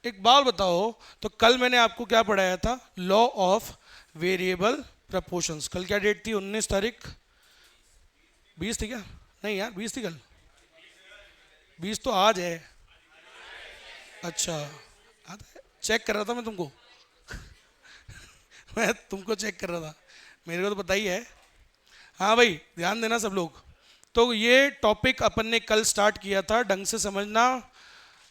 एक बात बताओ, तो कल मैंने आपको क्या पढ़ाया था? Law of variable proportions. कल क्या डेट थी? 19 तारीख, 20 थी क्या? नहीं यार, 20 थी कल। 20 तो आज है। अच्छा, चेक कर रहा था मैं तुमको। मैं तुमको चेक कर रहा था, मेरे को तो पता ही है। हाँ भाई, ध्यान देना सब लोग। तो ये टॉपिक अपन ने कल स्टार्ट किया था, ढंग से समझना,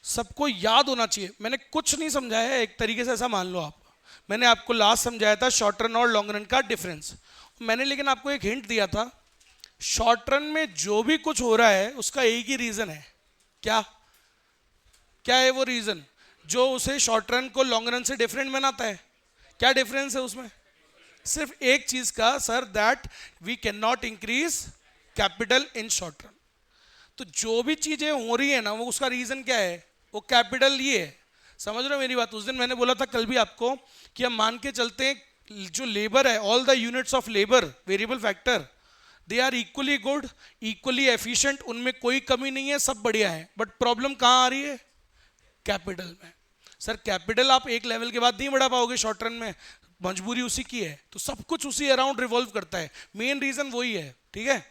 सबको याद होना चाहिए। मैंने कुछ नहीं समझाया है, एक तरीके से ऐसा मान लो आप। मैंने आपको लास्ट समझाया था शॉर्ट रन और लॉन्ग रन का डिफरेंस। मैंने लेकिन आपको एक हिंट दिया था, शॉर्ट रन में जो भी कुछ हो रहा है उसका एक ही रीजन है। क्या क्या है वो रीजन जो उसे शॉर्ट रन को लॉन्ग रन से डिफरेंट बनाता है? क्या डिफरेंस है उसमें? सिर्फ एक चीज का, sir, that we can not increase capital in short run. तो जो भी चीजें हो रही है ना, वो उसका रीजन क्या है? वो कैपिटल ये है। समझ रहे हो मेरी बात? उस दिन मैंने बोला था कल भी आपको कि हम मान के चलते हैं जो लेबर है, all the units of labour variable factor, they are equally good, equally efficient, उनमें कोई कमी नहीं है, सब बढ़िया है। बट प्रॉब्लम कहाँ आ रही है? कैपिटल में। सर कैपिटल आप एक लेवल के बाद नहीं बढ़ा पाओगे शॉर्ट रन में, मजबूरी उसी की है। तो सब कुछ उसी अराउंड रिवॉल्व करता है, मेन रीजन वही है। ठीक है,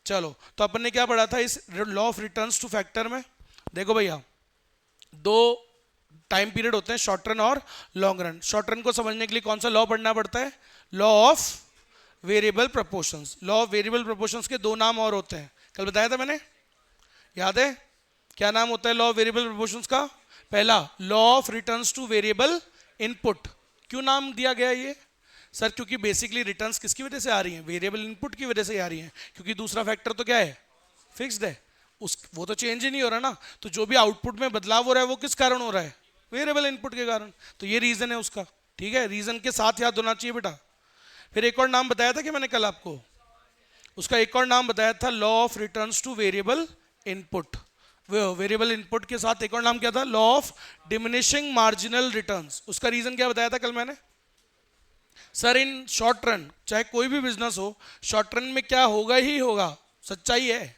चलो। तो अपन ने क्या पढ़ा था इस law of returns to factor में? देखो भैया, दो टाइम पीरियड होते हैं, शॉर्ट रन और लॉन्ग रन। शॉर्ट रन को समझने के लिए कौन सा लॉ पढ़ना पड़ता है? Law of variable proportions. Law of variable proportions के दो नाम और होते हैं, कल बताया था मैंने, याद है? क्या नाम होता है लॉ ऑफ वेरिएबल प्रपोर्शंस का? पहला, law of returns two variable input. क्यों नाम दिया गया ये? सर क्योंकि बेसिकली रिटर्न्स किसकी वजह से आ रही हैं? वेरिएबल इनपुट की वजह से आ रही हैं, क्योंकि दूसरा फैक्टर तो क्या है? फिक्स्ड है, उस वो तो चेंज ही नहीं हो रहा ना। तो जो भी आउटपुट में बदलाव हो रहा है वो किस कारण हो रहा है? वेरिएबल इनपुट के कारण। तो ये रीजन है उसका। ठीक है, रीजन के साथ याद होना चाहिए बेटा। फिर एक और नाम बताया था कि मैंने कल आपको, उसका एक और नाम बताया था law of returns two variable input. Variable input के साथ एक और नाम क्या था? Law of diminishing marginal returns. उसका रीजन क्या बताया था कल मैंने? सर इन शॉर्ट रन, चाहे कोई भी बिजनेस हो, शॉर्ट रन में क्या होगा ही होगा, सच्चाई है।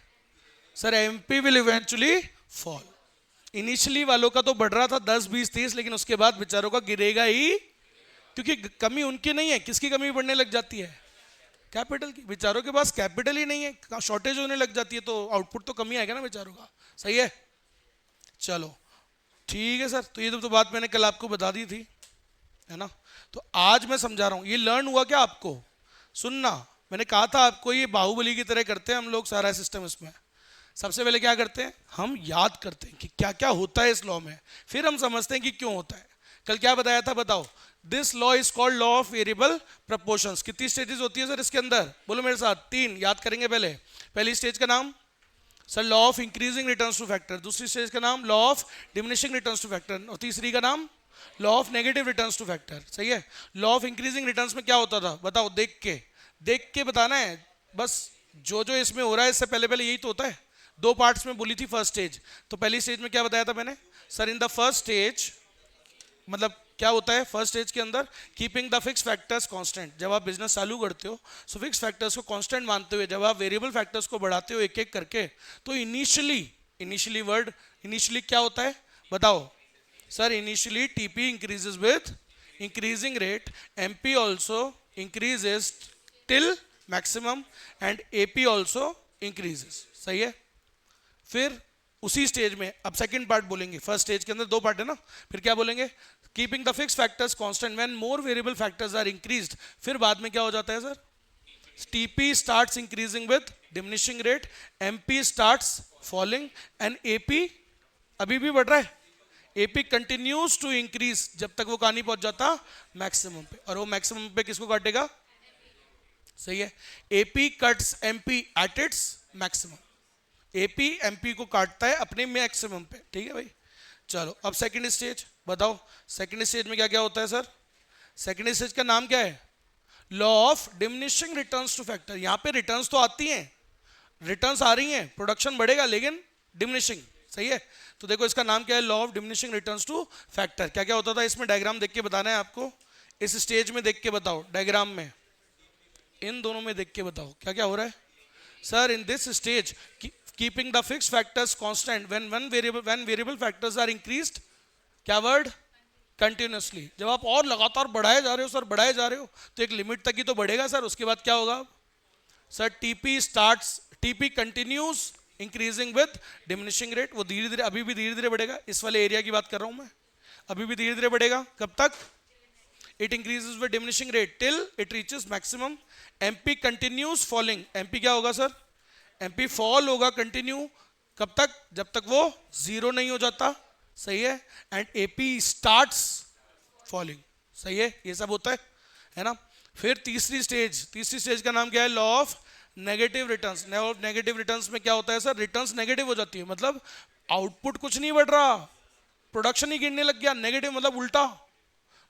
Sir MP will eventually fall. Initially वालों का तो बढ़ रहा था 10 20 30, लेकिन उसके बाद बेचारों का गिरेगा ही, क्योंकि कमी उनकी नहीं है। किसकी कमी बढ़ने लग जाती है? कैपिटल की। बेचारों के पास कैपिटल ही नहीं है, शॉर्टेज होने लग जाती है, तो आउटपुट तो कमी आएगा ना बेचारों का। सही है, चलो ठीक है सर। तो ये तो बात मैंने कल आपको बता दी थी, है ना? तो आज मैं समझा रहा हूं, ये लर्न हुआ क्या आपको? सुनना, मैंने कहा था आपको ये बाहुबली की तरह करते हैं हम लोग सारा सिस्टम। इसमें सबसे पहले क्या करते हैं? हम याद करते हैं कि क्या क्या होता है इस लॉ में, फिर हम समझते हैं कि क्यों होता है। कल क्या बताया था बताओ? This law is called law of variable proportions. कितनी स्टेजेस होती है सर इसके अंदर? बोलो मेरे साथ, 3 याद करेंगे। पहले पहली स्टेज का नाम sir law of increasing returns to factor, दूसरी स्टेज का नाम law of diminishing returns to factor, और तीसरी का नाम law of negative returns to factor. सही है। लॉ ऑफ इंक्रीजिंग रिटर्न्स में क्या होता था बताओ? देख के बताना है बस। जो जो इसमें हो रहा है इससे पहले पहले यही तो होता है। दो पार्ट्स में बोली थी फर्स्ट स्टेज। तो पहली स्टेज में क्या बताया था मैंने? Sir in the first stage, मतलब क्या होता है फर्स्ट स्टेज के अंदर? Keeping the fix factors constant. जब आप बिजनेस चालू करते हो, सो फिक्स फैक्टर्स को कांस्टेंट मानते हुए जब आप वेरिएबल फैक्टर्स को बढ़ाते हो एक एक करके, तो इनिशियली वर्ड इनिशियली क्या होता है बताओ? Sir initially TP increases with increasing rate, MP also increases till maximum, and AP also increases. सही है। फिर उसी स्टेज में अब सेकंड पार्ट बोलेंगे। फर्स्ट स्टेज के अंदर दो पार्ट है ना, फिर क्या बोलेंगे? Keeping the fix factors constant when more variable factors are increased. फिर बाद में क्या हो जाता है सर? TP starts increasing with diminishing rate, MP starts falling, and AP अभी भी बढ़ रहा है। एपी कंटिन्यूज टू इंक्रीज जब तक वो कहां नहीं पहुंच जाता? मैक्सिमम पे। और वो मैक्सिमम पे किसको काटेगा? सही है, AP cuts MP at its maximum. AP MP को काटता है अपने मैक्सिमम पे। ठीक है भाई, चलो अब सेकंड स्टेज बताओ। सेकंड स्टेज में क्या क्या होता है सर? सेकंड स्टेज का नाम क्या है? Law of diminishing returns to factor. यहां पे रिटर्न्स तो आती हैं, रिटर्न्स आ रही हैं, प्रोडक्शन बढ़ेगा लेकिन डिमिनिशिंग। सही है। तो देखो इसका नाम क्या है? Law of diminishing returns to factor. क्या क्या होता था इसमें? डायग्राम देख के बताना है आपको। इस स्टेज में देख के बताओ, डायग्राम में, इन दोनों में देख के बताओ क्या क्या हो रहा है। Sir in this stage keeping the fix factors constant when variable factors are increased, क्या वर्ड? कंटिन्यूसली। जब आप और लगातार बढ़ाए जा रहे हो सर, बढ़ाए जा रहे हो, तो एक लिमिट तक ही तो बढ़ेगा सर, उसके बाद क्या होगा sir? TP starts, TP continues increasing with diminishing rate. वो धीरे धीरे, अभी भी धीरे धीरे बढ़ेगा। इस वाले एरिया की बात कर रहा हूं मैं, अभी भी धीरे धीरे बढ़ेगा। कब तक? It increases with diminishing rate till it reaches maximum. MP continues falling. MP क्या होगा सर? एमपी फॉल होगा कंटिन्यू। कब तक? जब तक वो जीरो नहीं हो जाता। सही है। And AP starts falling. सही है, ये सब होता है ना। फिर तीसरी स्टेज का नाम क्या है? Law of negative returns. Law of negative returns में क्या होता है सर? रिटर्न्स नेगेटिव हो जाती है, मतलब आउटपुट कुछ नहीं बढ़ रहा, प्रोडक्शन ही गिरने लग गया। नेगेटिव मतलब उल्टा।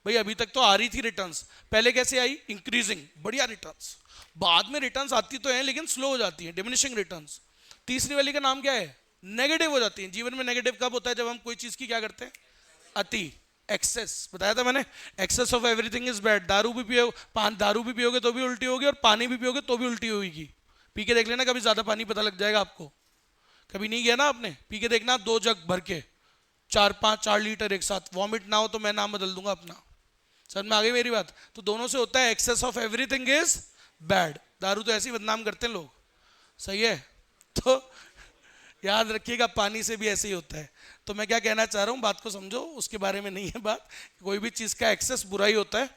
भाई अभी तक तो आ रही थी रिटर्न्स, पहले कैसे आई? इंक्रीजिंग, बढ़िया रिटर्न्स। बाद में रिटर्न्स आती तो हैं लेकिन स्लो हो जाती है, डिमिनिशिंग रिटर्न्स। तीसरी वाली का नाम क्या है? नेगेटिव हो जाती है। जीवन में नेगेटिव कब होता है? जब हम कोई चीज की क्या करते हैं? अति, एक्सेस। बताया था मैंने, excess of everything is bad. दारू भी पियो, दारू भी पियोगे तो भी उल्टी होगी, और पानी भी पियोगे तो भी उल्टी होगी। पी के देख लेना कभी, ज्यादा पानी पता लग जाएगा आपको। कभी नहीं गया ना आपने? पी के देखना 2 जग भर के, 4 लीटर एक साथ। वॉमिट ना हो तो मैं नाम बदल दूंगा अपना। समझ में आ गई मेरी बात? तो दोनों से होता है, excess of everything is bad. दारू तो ऐसे ही बदनाम करते हैं लोग। सही है, तो याद रखिएगा पानी से भी ऐसे ही होता है। तो मैं क्या कहना चाह रहा हूँ, बात को समझो, उसके बारे में नहीं है बात। कोई भी चीज का एक्सेस बुरा ही होता है,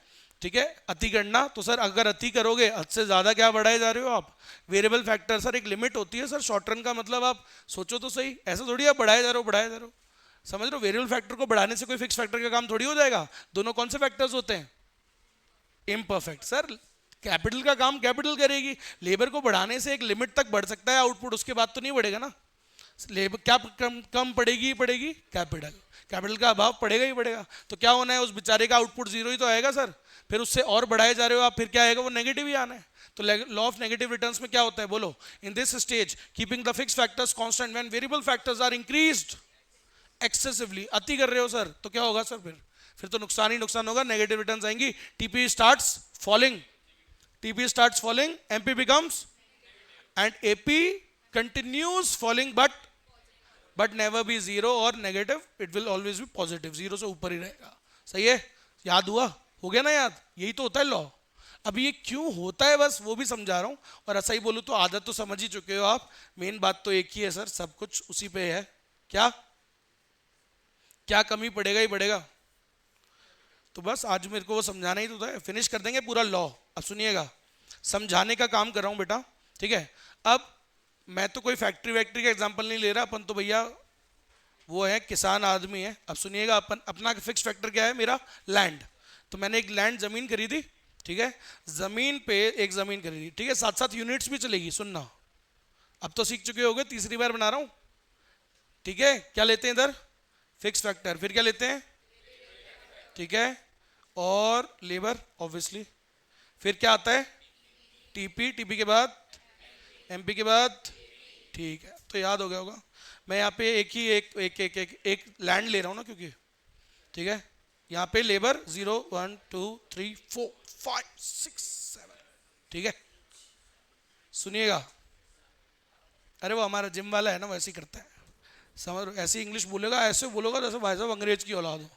ठीक है। अति करना तो सर, अगर अति करोगे, हद से ज्यादा क्या बढ़ाए जा रहे हो आप? Variable factor. सर एक लिमिट होती है सर, शॉर्ट रन का मतलब आप सोचो तो सही, ऐसा थोड़ी आप बढ़ाए जा रहे हो, बढ़ाए जा रहे हो। समझ रहे हो? वेरिएबल फैक्टर को बढ़ाने से कोई फिक्स फैक्टर का काम थोड़ी हो जाएगा। दोनों कौन से फैक्टर्स होते हैं? इम्परफेक्ट। सर कैपिटल का काम कैपिटल करेगी, लेबर को बढ़ाने से एक लिमिट तक बढ़ सकता है आउटपुट, उसके बाद तो नहीं बढ़ेगा ना। लेबर क्या कम पड़ेगी ही पड़ेगी? कैपिटल। कैपिटल का अभाव पड़ेगा ही पड़ेगा। तो क्या होना है? उस बेचारे का आउटपुट जीरो ही तो आएगा सर। फिर उससे और बढ़ाए जा रहे हो आप, फिर क्या आएगा? वो नेगेटिव ही आना है। तो लॉ ऑफ नेगेटिव रिटर्न्स में क्या होता है बोलो? In this stage keeping the fix factors constant when variable factors are increased excessively. अति कर रहे हो सर, तो क्या होगा सर? फिर तो नुकसान ही नुकसान होगा, नेगेटिव रिटर्न्स आएंगी। TP starts falling, TP starts falling, MP becomes, and AP continues falling but never be zero और negative, it will always be positive. Zero से ऊपर ही रहेगा। सही है, याद हुआ? हो गया ना याद? यही तो होता है लॉ। अभी ये क्यों होता है बस वो भी समझा रहा हूं। और ऐसा ही बोलूं तो आदत तो समझ ही चुके हो आप। मेन बात तो एक ही है सर, सब कुछ उसी पे है। क्या क्या कमी पड़ेगा ही पड़ेगा। तो बस आज मेरे को वो समझाना ही तो था, फिनिश कर देंगे पूरा लॉ। अब सुनिएगा, समझाने का काम कर रहा हूं बेटा, ठीक है। अब मैं तो कोई फैक्ट्री वैक्ट्री का एग्जांपल नहीं ले रहा, अपन तो भैया वो है, किसान आदमी है। अब सुनिएगा, अपन अपना फिक्स फैक्टर क्या है? मेरा लैंड। तो मैंने एक लैंड जमीन खरीदी, ठीक है। जमीन पे एक जमीन खरीदी, ठीक है। साथ साथ यूनिट्स भी चलेगी, सुनना। अब तो सीख चुके होगे, तीसरी बार बना रहा हूं, ठीक है। क्या लेते हैं इधर? Fix factor. फिर क्या लेते हैं? ठीक है, और लेबर ऑब्वियसली। फिर क्या आता है? टीपी। टीपी के बाद एमपी के बाद, ठीक है। तो याद हो गया होगा। मैं यहाँ पे एक ही एक लैंड ले रहा हूँ ना, क्योंकि ठीक है। यहाँ पे लेबर 0 1 2 3 4 5 6 7, ठीक है। सुनिएगा, अरे वो हमारा जिम वाला है ना, वैसे ही करता है। समझ रहे हो? ऐसी इंग्लिश बोलेगा, ऐसे बोलेगा जैसे भाई साहब अंग्रेज की औलाद हो।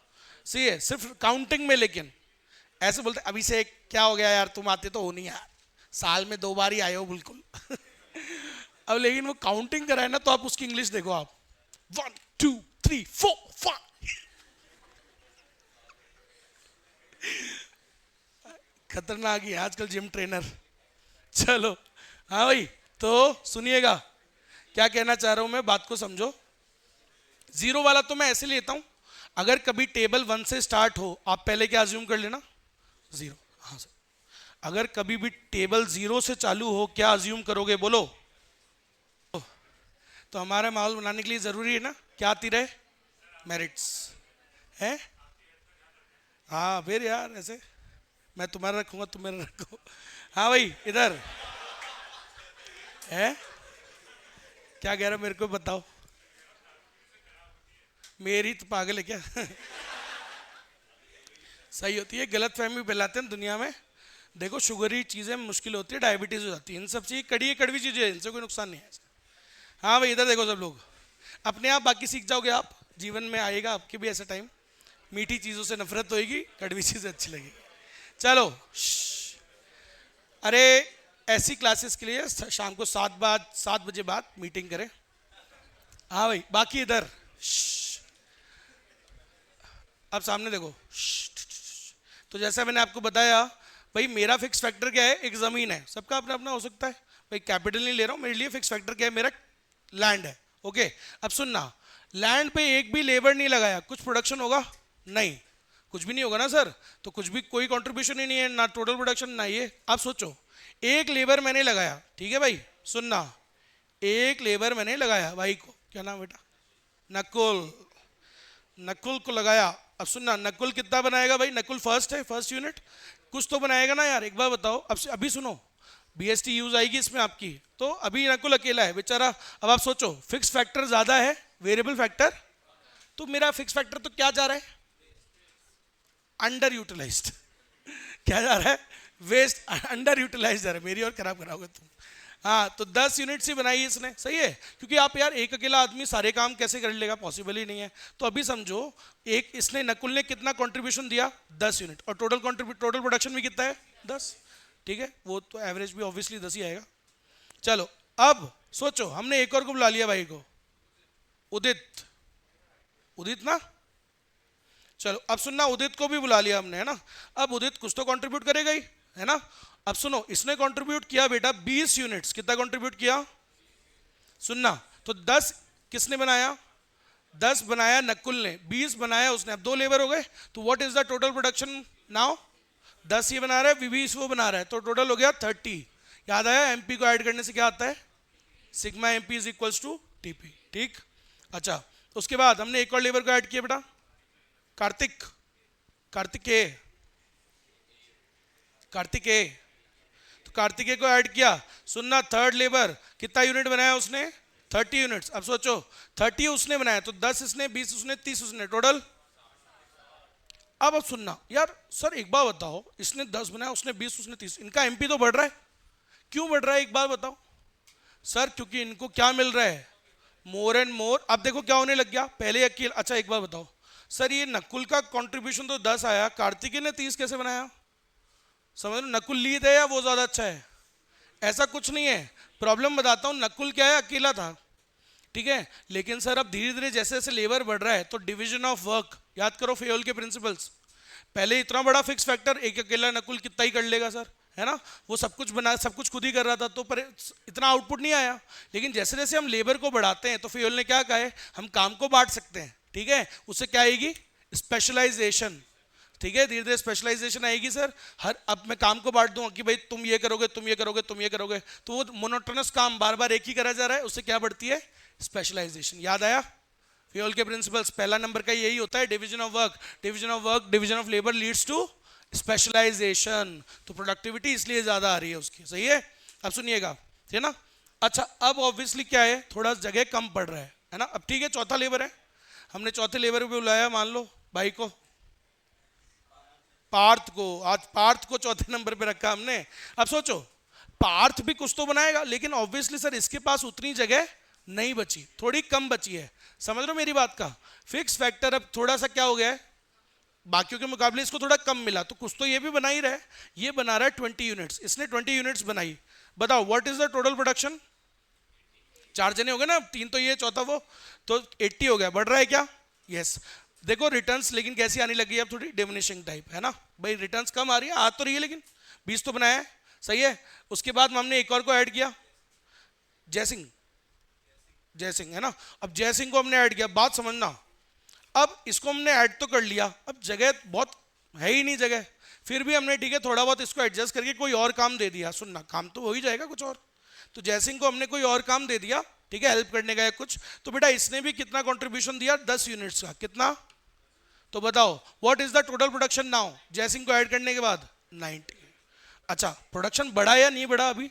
सही है, सिर्फ काउंटिंग में। लेकिन ऐसे बोलते अभी से क्या हो गया यार, तुम आते तो हो नहीं यार, साल में 2 बार ही आए हो बिल्कुल। अब लेकिन वो काउंटिंग कराए ना, तो आप उसकी इंग्लिश देखो आप, 1 2 3 4 5। खतरनाक ही आजकल जिम ट्रेनर। चलो हाँ भाई, तो सुनिएगा क्या कहना चाह रहा हूं मैं, बात को समझो। जीरो वाला तो मैं ऐसे लेता हूं, अगर कभी टेबल 1 से स्टार्ट हो, आप पहले क्या अज्यूम कर लेना? 0। हाँ सर, अगर कभी भी टेबल 0 से चालू हो, क्या अज्यूम करोगे बोलो? तो हमारा माहौल बनाने के लिए जरूरी है ना, क्या आती रहे? मेरिट्स है। हाँ फिर यार, ऐसे मैं तुम्हारा रखूंगा, तुम मेरा रखो। हाँ भाई, इधर है, क्या कह रहा मेरे को बताओ? मेरी तो पागल है क्या? सही होती है, गलत फहमी फैलाते हैं दुनिया में। देखो शुगरी चीजें मुश्किल होती है, डायबिटीज हो जाती है, इन सब चीज कड़ी कड़वी चीजें, इनसे कोई नुकसान नहीं है। हाँ भाई इधर देखो सब लोग, अपने आप बाकी सीख जाओगे आप, जीवन में आएगा आपके भी ऐसा टाइम। मीठी चीज़ों से नफरत होएगी, कड़वी चीज़ें अच्छी लगेगी। चलो अरे ऐसी क्लासेस के लिए शाम को 7 बजे बाद मीटिंग करें। हाँ भाई, बाकी इधर अब सामने देखो। तो जैसा मैंने आपको बताया भाई, मेरा फिक्स फैक्टर क्या है, एक ज़मीन है, सबका अपना अपना हो सकता है भाई, कैपिटल नहीं ले रहा हूँ, मेरे लिए फिक्स फैक्टर क्या है, मेरा लैंड है। ओके, अब सुनना, लैंड पे एक भी लेबर नहीं लगाया, कुछ प्रोडक्शन होगा नहीं, कुछ भी नहीं होगा ना सर, तो कुछ भी कोई कंट्रीब्यूशन ही नहीं है, ना टोटल प्रोडक्शन ना ये। आप सोचो, एक लेबर मैंने लगाया, ठीक है भाई, सुनना, एक लेबर मैंने लगाया भाई को, क्या नाम बेटा, नकुल, नकुल को लगाया। अब सुनना, नकुल कितना बनाएगा भाई, नकुल फर्स्ट है, फर्स्ट यूनिट, कुछ तो बनाएगा ना यार, एक बार बताओ। अब अभी सुनो, बीएसटी यूज आएगी इसमें आपकी, तो अभी नकुल अकेला है बेचारा। अब आप सोचो, फिक्स फैक्टर ज्यादा है, वेरिएबल फैक्टर, तो मेरा फिक्स फैक्टर तो क्या जा रहा है, अंडर यूटिलाइज्ड। क्या जा रहा है, वेस्ट, अंडर यूटिलाइज जा रहा है, मेरी और खराब कराओगे तुम। हाँ, तो 10 यूनिट्स ही बनाई इसने, सही है, क्योंकि आप यार एक अकेला आदमी सारे काम कैसे कर लेगा, पॉसिबल ही नहीं है। तो अभी समझो, एक इसने, नकुल ने कितना कंट्रीब्यूशन दिया, 10 यूनिट, और टोटल प्रोडक्शन भी कितना है, 10, ठीक है, वो तो एवरेज भी ऑब्वियसली 10 ही आएगा। चलो अब सोचो, हमने एक और को बुला लिया भाई को, उदित, उदित ना, चलो अब सुनना, उदित को भी बुला लिया हमने, है ना। अब उदित कुछ तो कंट्रीब्यूट करेगा ही, है ना। अब सुनो, इसने कंट्रीब्यूट किया बेटा 20 यूनिट्स, कितना कंट्रीब्यूट किया, सुनना, तो 10 किसने बनाया, 10 बनाया नकुल ने, 20 बनाया उसने, अब 2 लेबर हो गए, तो what is the total production now, 10 ये बना रहा है, 20 वो बना रहा है, तो टोटल हो गया 30। याद आया, एमपी को ऐड करने से क्या आता है, sigma MP is equals to TP, ठीक। अच्छा, उसके बाद हमने एक और लेबर को ऐड किया बेटा, कार्तिक, कार्तिकेय, कार्तिकेय, तो कार्तिकेय को ऐड किया। सुनना, थर्ड लेबर कितना यूनिट बनाया उसने, 30 यूनिट्स। अब सोचो, 30 उसने बनाया, तो 10 इसने, 20 उसने, 30 उसने, टोटल। अब सुनना यार, सर एक बार बताओ, इसने 10 बनाया, उसने 20, उसने 30, इनका एमपी तो बढ़ रहा है, क्यों बढ़ रहा है, एक बार बताओ सर। क्योंकि इनको क्या मिल रहा है, मोर एंड मोर। अब देखो क्या होने लग गया, पहले अकेले, अच्छा एक बार बताओ सर, ये नकुल का कंट्रीब्यूशन तो 10 आया, कार्तिकेय ने 30 कैसे बनाया, समझ लो, नकुल लीड है या वो ज्यादा अच्छा है, ऐसा कुछ नहीं है। प्रॉब्लम बताता हूं, नकुल क्या है, अकेला था, ठीक है, लेकिन सर अब धीरे धीरे जैसे जैसे लेबर बढ़ रहा है, तो डिवीजन ऑफ वर्क, याद करो फेयोल के प्रिंसिपल्स, पहले इतना बड़ा फिक्स फैक्टर एक अकेला नकुल कितना ही कर लेगा सर, है ना, वो सब कुछ बना, सब कुछ खुद ही कर रहा था, तो पर इतना आउटपुट नहीं आया। लेकिन जैसे जैसे हम लेबर को बढ़ाते हैं, तो फेयोल ने क्या कहा है, हम काम को बांट सकते हैं, ठीक है, उससे क्या आएगी, स्पेशलाइजेशन, ठीक है, धीरे धीरे स्पेशलाइजेशन आएगी सर। हर, अब मैं काम को बांट दूंगा कि भाई तुम ये करोगे, तुम ये करोगे, तुम ये करोगे, तो वो मोनोटोनस काम बार बार एक ही करा जा रहा है, उससे क्या बढ़ती है, स्पेशलाइजेशन। याद आया, फेयोल के प्रिंसिपल्स, पहला नंबर का यही होता है, division of work, division of work, division of labour leads to specialisation, तो प्रोडक्टिविटी इसलिए ज्यादा आ रही है उसकी, सही है। अब सुनिएगा, ठीक है ना। अच्छा, अब ऑब्वियसली क्या है, थोड़ा जगह कम पड़ रहा है ना। अब ठीक है, चौथा लेबर है, हमने चौथे लेबर को बुलाया, मान लो भाई को, पार्थ को, आज पार्थ को चौथे नंबर पे रखा हमने। अब सोचो, पार्थ भी कुछ तो बनाएगा, लेकिन ऑब्वियसली सर इसके पास उतनी जगह नहीं बची, थोड़ी कम बची है, समझ लो मेरी बात का। फिक्स फैक्टर अब थोड़ा सा क्या हो गया है, बाकियों के मुकाबले इसको थोड़ा कम मिला, तो कुछ तो ये भी बना ही रहा है, ये बना रहा है 20 यूनिट्स, इसने 20 यूनिट्स बनाई। बताओ what is the total production, 4 जने हो गए ना, 3 तो ये, चौथा वो, तो 80 हो गया, बढ़ रहा है क्या, यस। देखो रिटर्न्स लेकिन कैसी आने लगी है, अब थोड़ी डिमिनिशिंग टाइप, है ना भाई, रिटर्न्स कम आ रही है, आ तो रही है, लेकिन 20 तो बनाया है, सही है। उसके बाद हमने एक और को ऐड किया, जयसिंह, जयसिंह, है ना। अब जयसिंह को हमने ऐड किया, बात समझना, अब इसको हमने ऐड तो कर लिया, अब जगह बहुत है ही नहीं जगह, फिर भी हमने ठीक है थोड़ा बहुत इसको एडजस्ट करके कोई और काम दे दिया। सुनना, काम तो हो ही जाएगा कुछ और, तो जयसिंह को हमने कोई और काम दे दिया, ठीक है, हेल्प करने का कुछ, तो बेटा इसने भी कितना कंट्रीब्यूशन दिया, 10 यूनिट्स का, कितना, तो बताओ what is the total production now, Jaisingh को ऐड करने के बाद 90। अच्छा, प्रोडक्शन बढ़ा या नहीं बढ़ा, अभी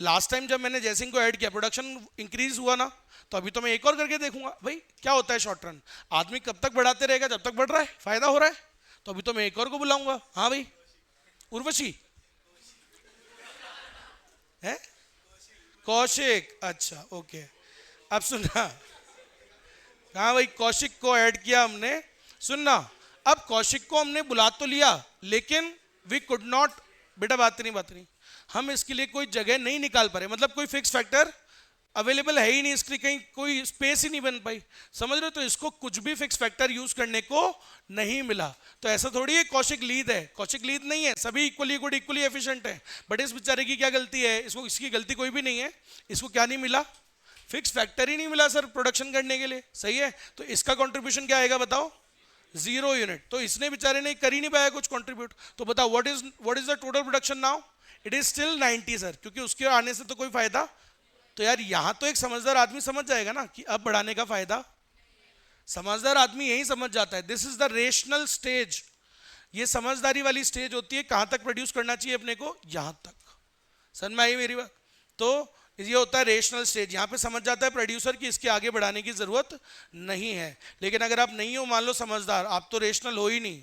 लास्ट टाइम जब मैंने जयसिंह को ऐड किया प्रोडक्शन इंक्रीज हुआ ना, तो अभी तो मैं एक और करके देखूंगा भाई क्या होता है। शॉर्ट रन आदमी कब तक बढ़ाते रहेगा, जब तक बढ़ रहा है, फायदा हो रहा है, तो अभी तो मैं एक और को बुलाऊंगा। हाँ भाई, उर्वशी है, कौशिक, अच्छा ओके। अब सुनना, हाँ भाई, कौशिक को ऐड किया हमने। सुनना, अब कौशिक को हमने बुला तो लिया, लेकिन वी कुड नॉट, बेटा बात नहीं, हम इसके लिए कोई जगह नहीं निकाल पा रहे, मतलब कोई फिक्स फैक्टर अवेलेबल है ही नहीं, इसके लिए कहीं कोई स्पेस ही नहीं बन पाई, समझ रहे हो? तो इसको कुछ भी फिक्स फैक्टर यूज करने को नहीं मिला। तो ऐसा थोड़ी है कौशिक लीड है, कौशिक लीड नहीं है, सभी इक्वली गुड इक्वली एफिशिएंट है, बट इस बेचारे की क्या गलती है? इसको, इसकी गलती कोई भी नहीं है, इसको क्या नहीं मिला? फिक्स फैक्टर ही नहीं मिला सर प्रोडक्शन करने के लिए, सही है? तो इसका कंट्रीब्यूशन क्या आएगा बताओ? 0 यूनिट। तो इसने बेचारे ने कर ही नहीं पाया कुछ कंट्रीब्यूट। तो बताओ what is the total production now? It is still 90 sir, क्योंकि उसके आने से तो कोई फायदा। तो यार यहां तो एक समझदार आदमी समझ जाएगा ना कि अब बढ़ाने का फायदा, समझदार आदमी यही समझ जाता है। This is the rational stage, ये समझदारी वाली स्टेज होती है। कहां तक प्रोड्यूस करना चाहिए अपने को? यहां तक। समझ में आई मेरी बात? तो ये होता है रेशनल स्टेज, यहाँ पे समझ जाता है प्रोड्यूसर कि इसके आगे बढ़ाने की जरूरत नहीं है। लेकिन अगर आप नहीं हो, मान लो समझदार, आप तो रेशनल हो ही नहीं,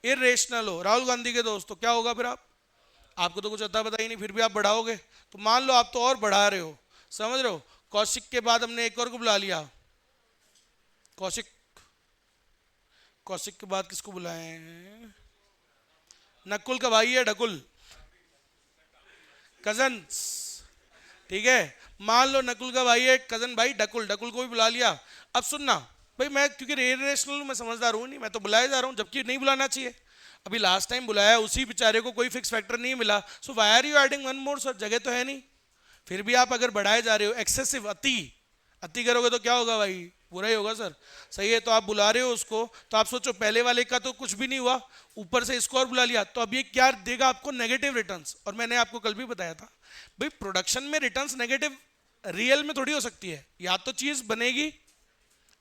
इरेशनल हो, राहुल गांधी के दोस्त, तो क्या होगा फिर? आपको तो कुछ अता पता ही नहीं, फिर भी आप बढ़ाओगे। तो मान लो आप तो और बढ़ा रहे हो, समझ रहे हो? कौशिक के बाद हमने एक और को बुला लिया, कौशिक, कौशिक के बाद किसको बुलाए? नकुल का भाई है ढकुल, कजन्स, ठीक है? मान लो नकुल का भाई है कजन भाई ढकुल, ढकुल को भी बुला लिया। अब सुनना भाई, मैं क्योंकि रेशनल हूं, मैं समझदार हूं नहीं, मैं तो बुलाया जा रहा हूं, जबकि नहीं बुलाना चाहिए। अभी लास्ट टाइम बुलाया, उसी बेचारे को कोई फिक्स फैक्टर नहीं मिला, so why are you adding one more sir? जगह तो है नहीं। फिर भी आप अगर बढ़ाए जा रहे हो, एक्सेसिव, अति करोगे तो क्या होगा भाई? बुरा ही होगा सर, सही है? तो आप बुला रहे हो उसको, तो आप सोचो पहले वाले का तो कुछ भी नहीं हुआ, ऊपर से इसको और बुला लिया, तो अब ये क्या देगा आपको? Negative returns. और मैंने आपको कल भी बताया था भाई, प्रोडक्शन में रिटर्न्स नेगेटिव रियल में थोड़ी हो सकती है, या तो चीज बनेगी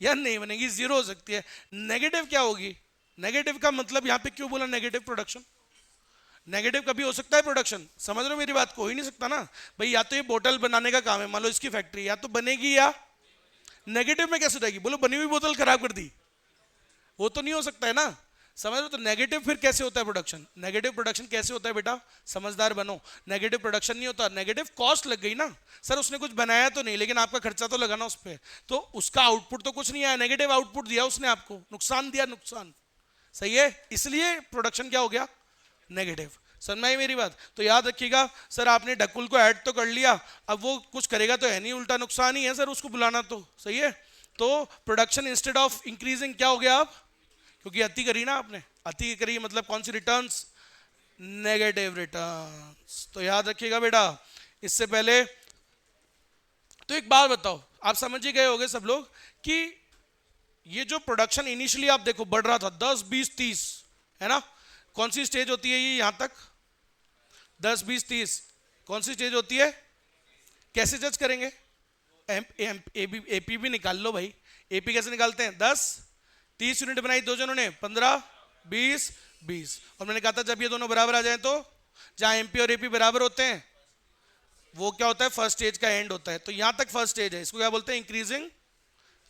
या नहीं बनेगी, जीरो हो सकती है। नेगेटिव क्या होगी? नेगेटिव का मतलब यहां पे क्यों बोला नेगेटिव प्रोडक्शन? नेगेटिव कभी हो सकता है प्रोडक्शन? समझ रहे हो मेरी बात को? हो ही नहीं सकता ना भाई। या तो ये बोतल बनाने का काम है, मान लो इसकी फैक्ट्री, या तो बनेगी या नेगेटिव में कैसे जाएगी? बोलो बनी हुई बोतल खराब कर दी, वो तो नहीं हो सकता है ना, समझ रहे हो? तो नेगेटिव फिर कैसे होता है प्रोडक्शन? नेगेटिव प्रोडक्शन कैसे होता है बेटा? समझदार बनो। नेगेटिव प्रोडक्शन नहीं होता, नेगेटिव कॉस्ट लग गई ना सर, उसने कुछ बनाया तो नहीं, लेकिन आपका खर्चा तो लगा ना उस पर, तो उसका आउटपुट तो कुछ नहीं आया, नेगेटिव आउटपुट दिया उसने आपको, नुकसान दिया, नुकसान, सही है? इसलिए प्रोडक्शन क्या हो गया? नेगेटिव। समझ में आई मेरी बात? तो याद रखिएगा सर, आपने ढकुल को ऐड तो कर लिया, अब वो कुछ करेगा तो है नहीं, उल्टा नुकसान ही है सर उसको बुलाना, तो सही है? तो प्रोडक्शन इंस्टेड ऑफ इंक्रीजिंग क्या हो गया आप? क्योंकि अति करी ना आपने, अति करी मतलब कौन सी रिटर्न्स? Negative returns. तो याद रखिएगा बेटा। इससे पहले तो एक बात बताओ, आप समझ ही गए होंगे सब लोग कि ये जो प्रोडक्शन इनिशियली आप देखो बढ़ रहा था 10, 20, 30, है ना? कौन सी स्टेज होती है ये? यहां तक 10, 20, 30 कौन सी स्टेज होती है? कैसे जज करेंगे? एपी भी निकाल लो भाई। एपी कैसे निकालते हैं? 10, 30 यूनिट बनाई दो जनों ने, 15, 20, 20, और मैंने कहा था जब ये दोनों बराबर आ जाए, तो जहां एमपी और एपी बराबर होते हैं वो क्या होता है? फर्स्ट स्टेज का एंड होता है। तो यहां तक फर्स्ट स्टेज है, इसको क्या बोलते हैं? Increasing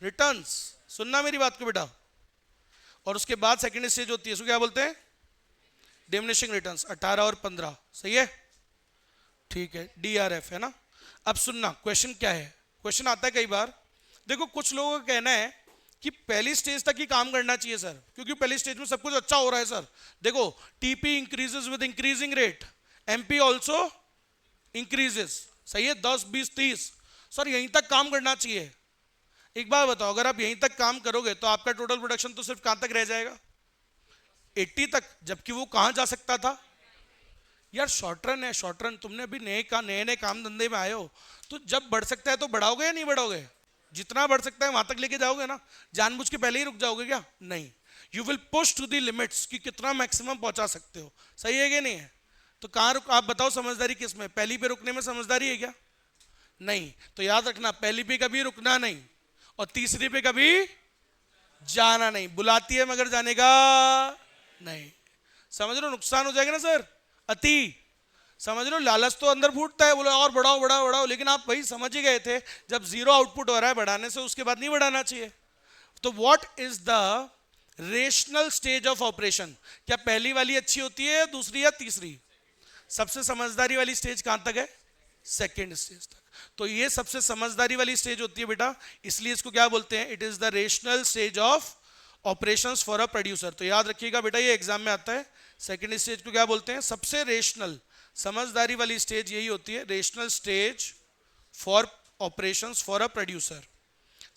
returns. सुनना मेरी बात को बेटा। और उसके बाद सेकंड स्टेज होती है, इसको क्या बोलते हैं? Diminishing returns. 18 और 15, सही है? ठीक है, डीआरएफ है ना? अब सुनना क्वेश्चन क्या है। क्वेश्चन आता है कई बार, देखो कुछ लोगों का कहना है कि पहली स्टेज तक ही काम करना चाहिए सर, क्योंकि पहली स्टेज में सब कुछ अच्छा हो रहा है सर। देखो TP increases with increasing rate, MP also increases, सही है? 10, 20, 30 सर यहीं तक काम करना चाहिए। एक बात बताओ, अगर आप यहीं तक काम करोगे तो आपका टोटल प्रोडक्शन तो सिर्फ कहां तक रह जाएगा? 80 तक, जबकि वो कहां जा सकता था? यार शॉर्ट रन है, शॉर्ट रन। तुमने अभी नए काम धंधे में आए हो, तो जब बढ़ सकता है तो बढ़ाओगे या नहीं बढ़ाओगे? जितना बढ़ सकता है वहां तक लेके जाओगे ना, जानबूझ के पहले ही रुक जाओगे क्या? नहीं, you will push to the limits कि कितना मैक्सिमम पहुंचा सकते हो, सही है कि नहीं है? तो कहां रुक, आप बताओ समझदारी किस में? पहली पे रुकने में समझदारी है क्या? नहीं। तो याद रखना, पहली पे कभी रुकना नहीं और तीसरी पे कभी जाना नहीं। बुलाती है मगर जाने का नहीं, समझ लो नुकसान हो जाएगा ना सर, अति, समझ लो। लालच तो अंदर फूटता है, बोले और बढ़ाओ बढ़ाओ बढ़ाओ, लेकिन आप भाई समझ ही गए थे जब जीरो आउटपुट हो रहा है बढ़ाने से, उसके बाद नहीं बढ़ाना चाहिए। तो what is the rational stage of operation? क्या पहली वाली अच्छी होती है, दूसरी या तीसरी? सबसे समझदारी वाली स्टेज कहां तक है? सेकेंड स्टेज तक। तो ये सबसे समझदारी वाली स्टेज होती है बेटा, इसलिए इसको क्या बोलते हैं? It is the rational stage of operations for a producer. तो याद रखिएगा बेटा, ये एग्जाम में आता है। सेकंड स्टेज को क्या बोलते हैं? सबसे रेशनल, समझदारी वाली स्टेज यही होती है, rational stage for operations for a producer.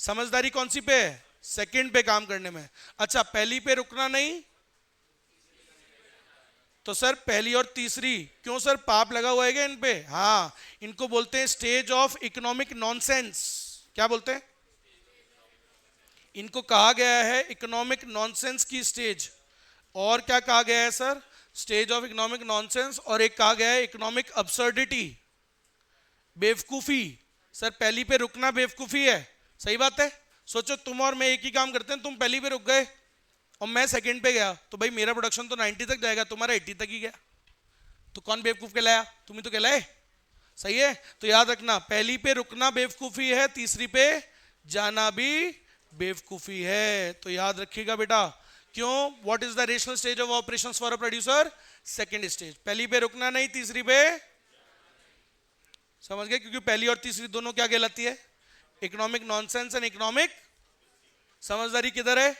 समझदारी कौन सी पे है? सेकंड पे काम करने में। अच्छा, पहली पे रुकना नहीं, तो सर पहली और तीसरी, क्यों सर पाप लगा हुआ है क्या इन पे? हाँ, इनको बोलते हैं स्टेज ऑफ इकोनॉमिक नॉनसेंस। क्या बोलते हैं? इनको कहा गया है इकोनॉमिक नॉनसेंस की स्टेज। और क्या कहा गया है sir? Stage of economic nonsense, और एक कहा गया है इकोनॉमिक अब्सर्डिटी, बेवकूफी। सर पहली पे रुकना बेवकूफी है, सही बात है। सोचो तुम और मैं एक ही काम करते हैं, तुम पहली पे रुक गए और मैं सेकंड पे गया, तो भाई मेरा प्रोडक्शन तो 90 तक जाएगा, तुम्हारा 80 तक ही गया, तो कौन बेवकूफ कहलाया? तुम ही तो कहलाए, सही है। तो याद रखना, पहली पे रुकना बेवकूफी है, तीसरी पे जाना भी बेवकूफी है। तो याद रखिएगा बेटा, क्यों? What is the rational stage of operations for a producer? Second stage. पहली पे रुकना नहीं, तीसरी पे, समझ गए? क्योंकि पहली और तीसरी दोनों क्या कहलाती है? Economic nonsense and economic. समझदारी किधर है?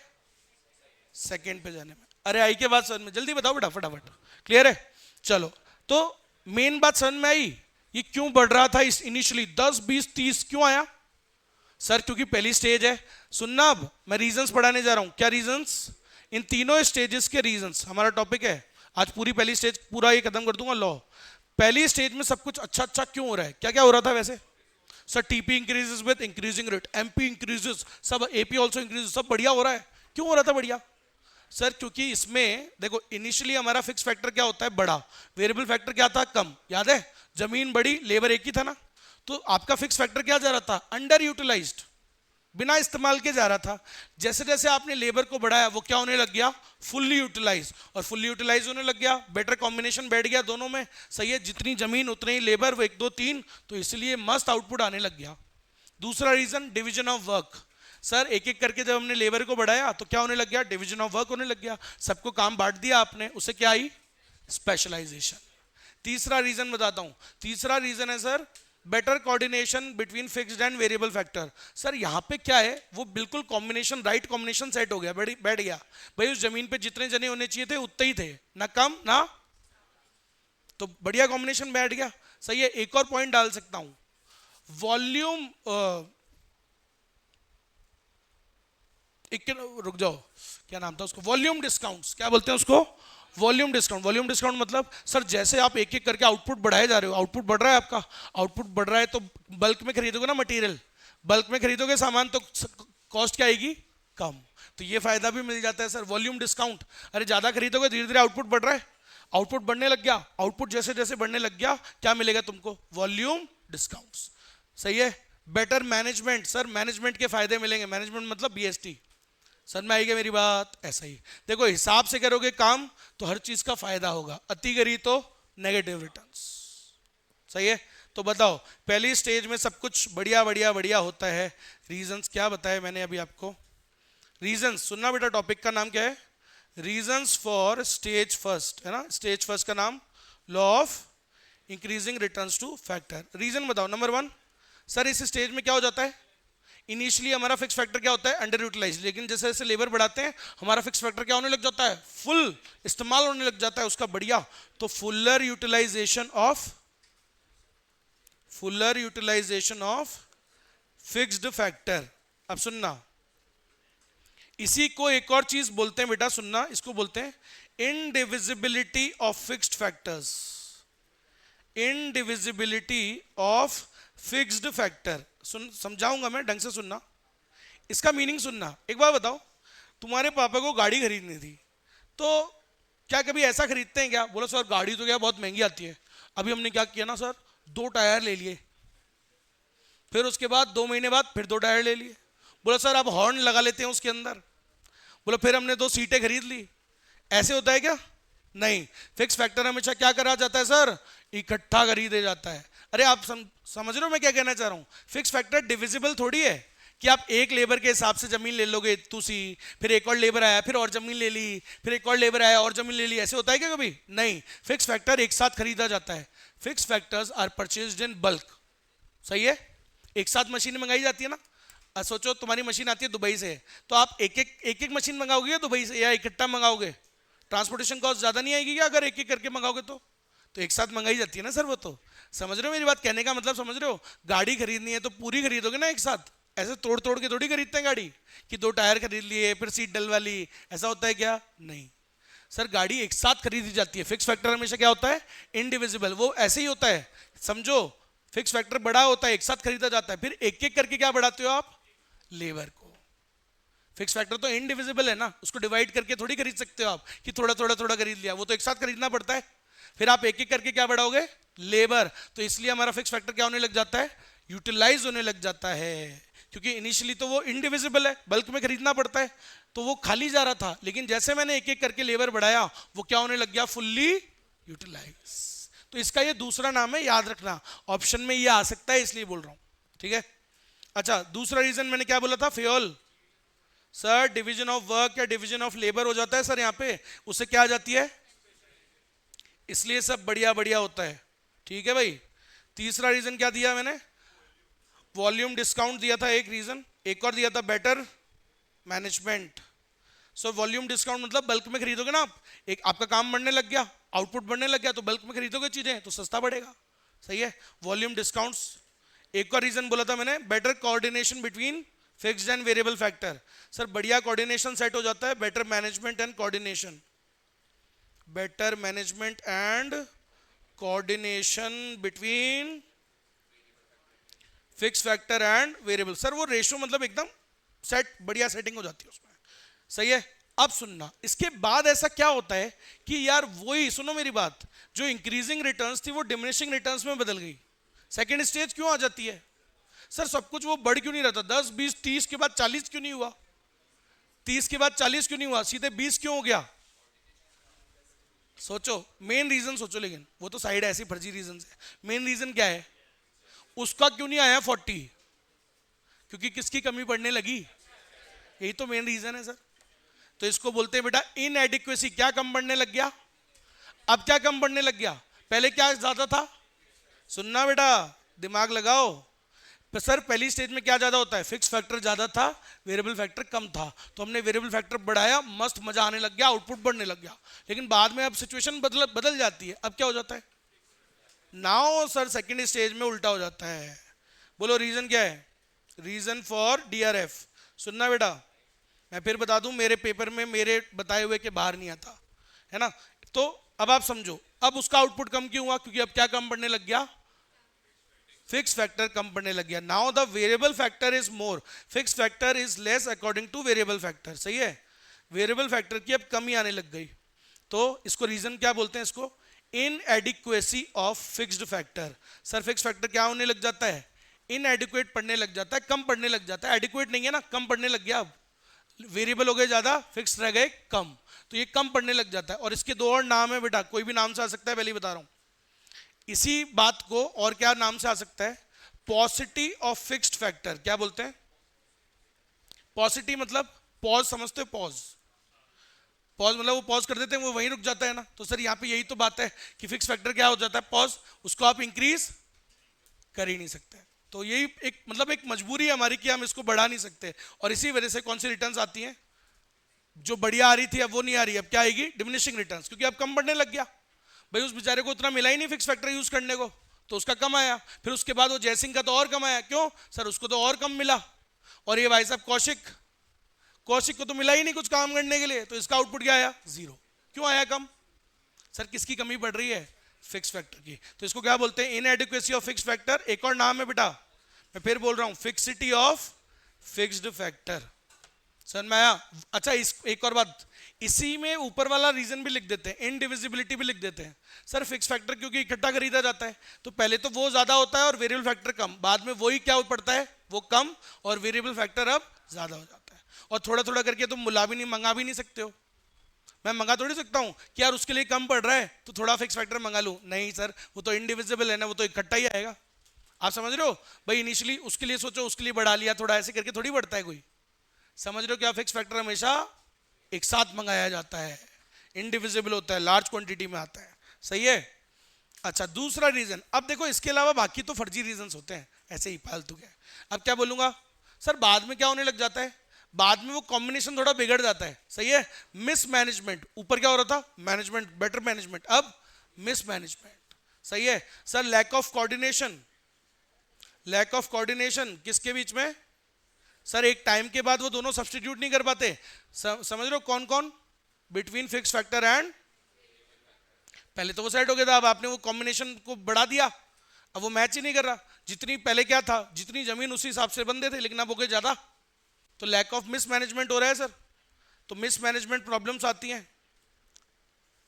सेकंड पे जाने में। अरे आई के बाद समझ में, जल्दी बताओ बेटा फटाफट, क्लियर है? चलो, तो मेन बात समझ में आई, ये क्यों बढ़ रहा था इस इनिशियली 10 20 30 क्यों आया? सर क्योंकि पहली स्टेज है। सुनना, अब मैं रीजंस पढ़ाने जा रहा हूं। क्या रीजंस? इन तीनों स्टेजेस के रीजंस हमारा टॉपिक है आज। पूरी पहली स्टेज पूरा ये खत्म कर दूंगा। लॉ, पहली स्टेज में सब कुछ अच्छा अच्छा क्यों हो रहा है? क्या क्या हो रहा था वैसे? Sir TP increases with increasing rate, MP increases, सब एपी आल्सो इंक्रीजेस, सब बढ़िया हो रहा है। क्यों हो रहा था बढ़िया? सर क्योंकि इसमें देखो, इनिशियली हमारा फिक्स फैक्टर क्या होता है? बड़ा। वेरिएबल फैक्टर क्या था? कम। याद है? जमीन बड़ी, लेबर एक ही था ना, तो आपका फिक्स फैक्टर क्या जा रहा था? अंडर यूटिलाइज्ड, बिना इस्तेमाल के जा रहा था। जैसे जैसे आपने लेबर को बढ़ाया, वो क्या होने लग गया? फुल्ली यूटिलाइज, और फुल्ली यूटिलाइज होने लग गया, बेटर कॉम्बिनेशन बैठ गया दोनों में, सही है। जितनी जमीन उतनी ही लेबर, वो 1 2 3, तो इसलिए मस्त आउटपुट आने लग गया। दूसरा reason, division of work. Sir एक एक करके जब हमने लेबर को बढ़ाया, तो क्या होने लग गया? डिवीजन ऑफ वर्क होने लग गया, सबको काम बांट दिया आपने, उससे क्या आई? स्पेशलाइजेशन। तीसरा रीजन बताता हूं। तीसरा रीजन है sir, better coordination between fixed and variable factor. Sir यहाँ पे क्या है? वो बिल्कुल कॉम्बिनेशन, राइट कॉम्बिनेशन सेट हो गया, बैठ गया। भाई उस जमीन पे जितने जने होने चाहिए थे उतने ही थे, ना कम ना, तो बढ़िया कॉम्बिनेशन बैठ गया, सही है। एक और पॉइंट डाल सकता हूं, वॉल्यूम, रुक जाओ, क्या नाम था उसको? Volume discounts. क्या बोलते हैं उसको? Volume discount. वॉल्यूम डिस्काउंट मतलब सर जैसे आप एक एक करके आउटपुट बढ़ाए जा रहे हो, आउटपुट बढ़ रहा है आपका, आउटपुट बढ़ रहा है तो बल्क में खरीदोगे ना मटेरियल, बल्क में खरीदोगे सामान, तो कॉस्ट क्या आएगी? कम। तो ये फायदा भी मिल जाता है सर, वॉल्यूम डिस्काउंट। अरे ज्यादा खरीदोगे, धीरे धीरे आउटपुट बढ़ रहा है, आउटपुट बढ़ने लग गया, आउटपुट जैसे जैसे बढ़ने लग गया, क्या मिलेगा तुमको? वॉल्यूम डिस्काउंट्स, सही है। Better management. सर मैनेजमेंट के फायदे मिलेंगे, मैनेजमेंट मतलब बीएसटी। समझ में आएगी मेरी बात? ऐसा ही देखो, हिसाब से करोगे काम तो हर चीज का फायदा होगा, अति करी तो नेगेटिव रिटर्न्स, सही है। तो बताओ, पहली स्टेज में सब कुछ बढ़िया बढ़िया बढ़िया होता है। रीजंस क्या बताए मैंने अभी आपको? रीजंस सुनना बेटा, टॉपिक का नाम क्या है? रीजंस फॉर स्टेज फर्स्ट, है ना। स्टेज फर्स्ट का नाम law of increasing returns to factor. Reason बताओ। नंबर 1, सर इस स्टेज में क्या हो जाता है? इनिशियली हमारा फिक्स फैक्टर क्या होता है? अंडर यूटिलाइज, लेकिन जैसे जैसे लेबर बढ़ाते हैं हमारा फिक्स फैक्टर क्या होने लग जाता है? फुल इस्तेमाल होने लग जाता है उसका, बढ़िया। तो fuller utilisation of fixed factor. अब सुनना, इसी को एक और चीज बोलते हैं बेटा, सुनना, इसको बोलते हैं indivisibility of fixed factors. Indivisibility of fixed factor. सुन, समझाऊंगा मैं, ढंग से सुनना, इसका मीनिंग सुनना। एक बार बताओ, तुम्हारे पापा को गाड़ी खरीदनी थी, तो क्या कभी ऐसा खरीदते हैं क्या? बोलो सर गाड़ी तो क्या बहुत महंगी आती है, अभी हमने क्या किया ना सर, 2 टायर ले लिए, फिर उसके बाद 2 महीने बाद फिर 2 टायर ले लिए। बोलो सर आप हॉर्न लगा लेते हैं उसके अंदर। बोलो फिर हमने 2 सीटें खरीद ली। ऐसे होता है क्या? नहीं, फिक्स फैक्टर हमेशा क्या करा जाता है सर? इकट्ठा खरीदे जाता है। अरे आप समझ रहे हो मैं क्या कहना चाह रहा हूं? फिक्स फैक्टर डिविजिबल थोड़ी है कि आप एक लेबर के हिसाब से जमीन ले लोगे तुसी, फिर एक और लेबर आया फिर और जमीन ले ली, फिर एक और लेबर आया और जमीन ले ली। ऐसे होता है क्या कभी? नहीं, फिक्स फैक्टर एक साथ खरीदा जाता है। Fix factors are purchased in bulk, सही है। एक साथ मशीनें मंगाई जाती है ना, सोचो तुम्हारी मशीन आती है दुबई से, तो आप एक एक मशीन मंगाओगे या दुबई से, या इकट्ठा मंगाओगे? ट्रांसपोर्टेशन कॉस्ट ज्यादा नहीं आएगी क्या अगर एक एक करके मंगाओगे? तो एक साथ मंगाई जाती है ना सर वो। तो समझ रहे हो मेरी बात, कहने का मतलब समझ रहे हो? गाड़ी खरीदनी है तो पूरी खरीदोगे ना एक साथ, ऐसे तोड़ तोड़ के थोड़ी खरीदते हैं गाड़ी कि 2 टायर खरीद लिए फिर सीट डलवा ली, ऐसा होता है क्या? नहीं सर, गाड़ी एक साथ खरीदी जाती है। फिक्स फैक्टर हमेशा क्या होता है? इनडिविजिबल। वो ऐसे ही होता है, समझो फिक्स फैक्टर बड़ा होता है, एक साथ खरीदा जाता है, फिर एक एक करके क्या बढ़ाते हो आप? लेबर को। फिक्स फैक्टर तो इनडिविजिबल है ना, उसको डिवाइड करके थोड़ी खरीद सकते हो आप कि थोड़ा थोड़ा थोड़ा खरीद लिया, वो तो एक साथ खरीदना पड़ता है। फिर आप एक एक करके क्या बढ़ाओगे? लेबर। तो इसलिए हमारा फिक्स फैक्टर क्या होने लग जाता है? यूटिलाइज होने लग जाता है, क्योंकि इनिशियली तो वो इनडिविजिबल है, बल्क में खरीदना पड़ता है, तो वो खाली जा रहा था, लेकिन जैसे मैंने एक एक करके लेबर बढ़ाया वो क्या होने लग गया? Fully utilise. तो इसका ये दूसरा नाम है, याद रखना, ऑप्शन में ये आ सकता है इसलिए बोल रहा हूं, ठीक है? अच्छा, दूसरा रीजन मैंने क्या बोला था? Fuel. Sir division of work या डिवीजन ऑफ लेबर हो जाता है सर यहाँ पे, उससे क्या आ जाती है? इसलिए सब बढ़िया बढ़िया होता है, ठीक है भाई। तीसरा रीजन क्या दिया मैंने? वॉल्यूम डिस्काउंट दिया था एक रीजन, एक और दिया था better management. So volume discount मतलब बल्क में खरीदोगे ना आप, एक आपका काम बढ़ने लग गया, आउटपुट बढ़ने लग गया, तो बल्क में खरीदोगे चीजें तो सस्ता बढ़ेगा, सही है? Volume discounts. एक और रीजन बोला था मैंने, better coordination between fixed and variable factor. Sir बढ़िया कोऑर्डिनेशन सेट हो जाता है, better management and coordination, better management and coordination between fix factor and variable. Sir वो रेशियो मतलब एकदम सेट, बढ़िया सेटिंग हो जाती है उसमें, सही है? अब सुनना, इसके बाद ऐसा क्या होता है कि यार वही, सुनो मेरी बात, जो इंक्रीजिंग रिटर्न्स थी वो डिमिनिशिंग रिटर्न्स में बदल गई। सेकेंड स्टेज क्यों आ जाती है? सर सब कुछ वो बढ़ क्यों नहीं रहता? 10 20 30 के बाद 40 क्यों नहीं हुआ? 30 के बाद 40 क्यों नहीं हुआ? सीधे 20 क्यों हो गया? सोचो, मेन रीजन सोचो, लेकिन वो तो साइड ऐसी फर्जी रीजन है। मेन रीजन क्या है? उसका क्यों नहीं आया 40? क्योंकि किसकी कमी पड़ने लगी? यही तो मेन रीजन है सर। तो इसको बोलते हैं बेटा इनएडिक्वेसी। क्या कम बढ़ने लग गया? अब क्या कम बढ़ने लग गया? पहले क्या ज्यादा था? सुनना बेटा, दिमाग लगाओ। तो सर पहली स्टेज में क्या ज्यादा होता है? फिक्स फैक्टर ज्यादा था, वेरिएबल फैक्टर कम था, तो हमने वेरिएबल फैक्टर बढ़ाया, मस्त मजा आने लग गया, आउटपुट बढ़ने लग गया। लेकिन बाद में अब सिचुएशन बदल जाती है, अब क्या हो जाता है? नाउ सर सेकेंड स्टेज में उल्टा हो जाता है। बोलो रीजन क्या है? Reason for DRF. सुनना बेटा, मैं फिर बता दूं, मेरे पेपर में मेरे बताए हुए के बाहर नहीं आता है ना। तो अब आप समझो, अब उसका आउटपुट कम क्यों हुआ? क्योंकि अब क्या कम बढ़ने लग गया? फिक्स फैक्टर कम बढ़ने लग गया। Now the variable factor is more, fix factor is less according two variable factor, सही है? वेरिएबल फैक्टर की अब कमी आने लग गई, तो इसको रीजन क्या बोलते हैं? इसको inadequacy of fixed factor. Sir fix factor क्या होने लग जाता है? इनएडिक्वेट पढ़ने लग जाता है, कम पढ़ने लग जाता है। एडिक्वेट नहीं है ना, कम पढ़ने लग गया। अब वेरिएबल हो गए ज्यादा, फिक्स रह गए कम, तो ये कम पढ़ने लग जाता है। और इसके दो और नाम है बेटा, कोई भी नाम से आ सकता है, पहले ही बता रहा हूं। इसी बात को और क्या नाम से आ सकता है? पॉसिटी ऑफ फिक्स्ड फैक्टर। क्या बोलते हैं? पॉसिटी मतलब पॉज, समझते हो? पॉज, पॉज मतलब वो पॉज कर देते हैं, वो वहीं रुक जाता है ना। तो सर यहाँ पे यही तो बात है कि फिक्स फैक्टर क्या हो जाता है? पॉज, उसको आप इंक्रीज कर ही नहीं सकते। तो यही एक मतलब एक मजबूरी है हमारी कि हम इसको बढ़ा नहीं सकते, और इसी वजह से कौन सी रिटर्न्स आती हैं? जो बढ़िया आ रही थी अब वो नहीं आ रही, अब क्या आएगी? डिमिनिशिंग रिटर्न्स, क्योंकि अब कम बढ़ने लग गया। भाई उस बेचारे को उतना मिला ही नहीं फिक्स फैक्टर यूज करने को, तो उसका कम आया। फिर उसके बाद वो जयसिंह का तो और कम आया, क्यों सर? उसको तो और कम मिला। और ये भाई साहब कौशिक, कौशिक को तो मिला ही नहीं कुछ काम करने के लिए, तो इसका आउटपुट क्या आया? 0। क्यों आया कम? सर किसकी कमी पड़ रही है? फिक्स फैक्टर की। तो इसको क्या बोलते हैं? Inadequacy of fix factor. एक और नाम है बेटा, मैं फिर बोल रहा हूं, फिक्सिटी ऑफ फिक्स्ड फैक्टर। समझ में आया? अच्छा एक और बात, इसी में ऊपर वाला रीजन भी लिख देते हैं, इनडिविजिबिलिटी भी लिख देते हैं। सर फिक्स फैक्टर क्योंकि इकट्ठा खरीदा जाता है, तो पहले तो वो ज्यादा होता है और वेरिएबल फैक्टर कम, बाद में वही क्या पड़ता है? वो कम, और वेरिएबल फैक्टर अब ज्यादा हो जाता है। और थोड़ा थोड़ा करके तुम मुला भी नहीं, मंगा भी नहीं सकते हो। मैं मंगा थोड़ी सकता हूं कि यार उसके लिए कम पड़ रहा है तो थोड़ा फिक्स फैक्टर मंगा लूं, नहीं सर, वो तो इनडिविजिबल है ना, वो तो इकट्ठा ही आएगा। आप समझ रहे हो भाई? इनिशियली उसके लिए सोचो, उसके लिए बढ़ा लिया थोड़ा, ऐसे करके थोड़ी बढ़ता है कोई। समझ रहे हो क्या? फिक्स फैक्टर हमेशा एक साथ मंगाया जाता है, इनडिविजिबल होता है, लार्ज क्वांटिटी में आता है, सही है? अच्छा दूसरा रीजन, अब देखो इसके अलावा बाकी तो फर्जी रीजंस होते हैं ऐसे ही फालतू के। अब क्या बोलूंगा? सर बाद में क्या होने लग जाता है, बाद में वो कॉम्बिनेशन थोड़ा बिगड़ जाता है, सही है। मिस मैनेजमेंट, ऊपर क्या हो रहा था, मैनेजमेंट, बेटर मैनेजमेंट, अब मिस मैनेजमेंट, सही है। Sir lack of coordination, lack of coordination किसके बीच में, सर एक टाइम के बाद वो दोनों सब्स्टिट्यूट नहीं कर पाते, समझ रहे हो कौन कौन, बिटवीन फिक्स फैक्टर एंड, पहले तो वो सेट हो गया था, अब आपने वो कॉम्बिनेशन को बढ़ा दिया, अब वो मैच ही नहीं कर रहा, जितनी पहले क्या था, जितनी जमीन उसी हिसाब से बंदे थे, लेकिन अब हो गए ज्यादा, तो लैक ऑफ मिस मैनेजमेंट हो रहा है सर। तो मिस मैनेजमेंट प्रॉब्लम्स आती हैं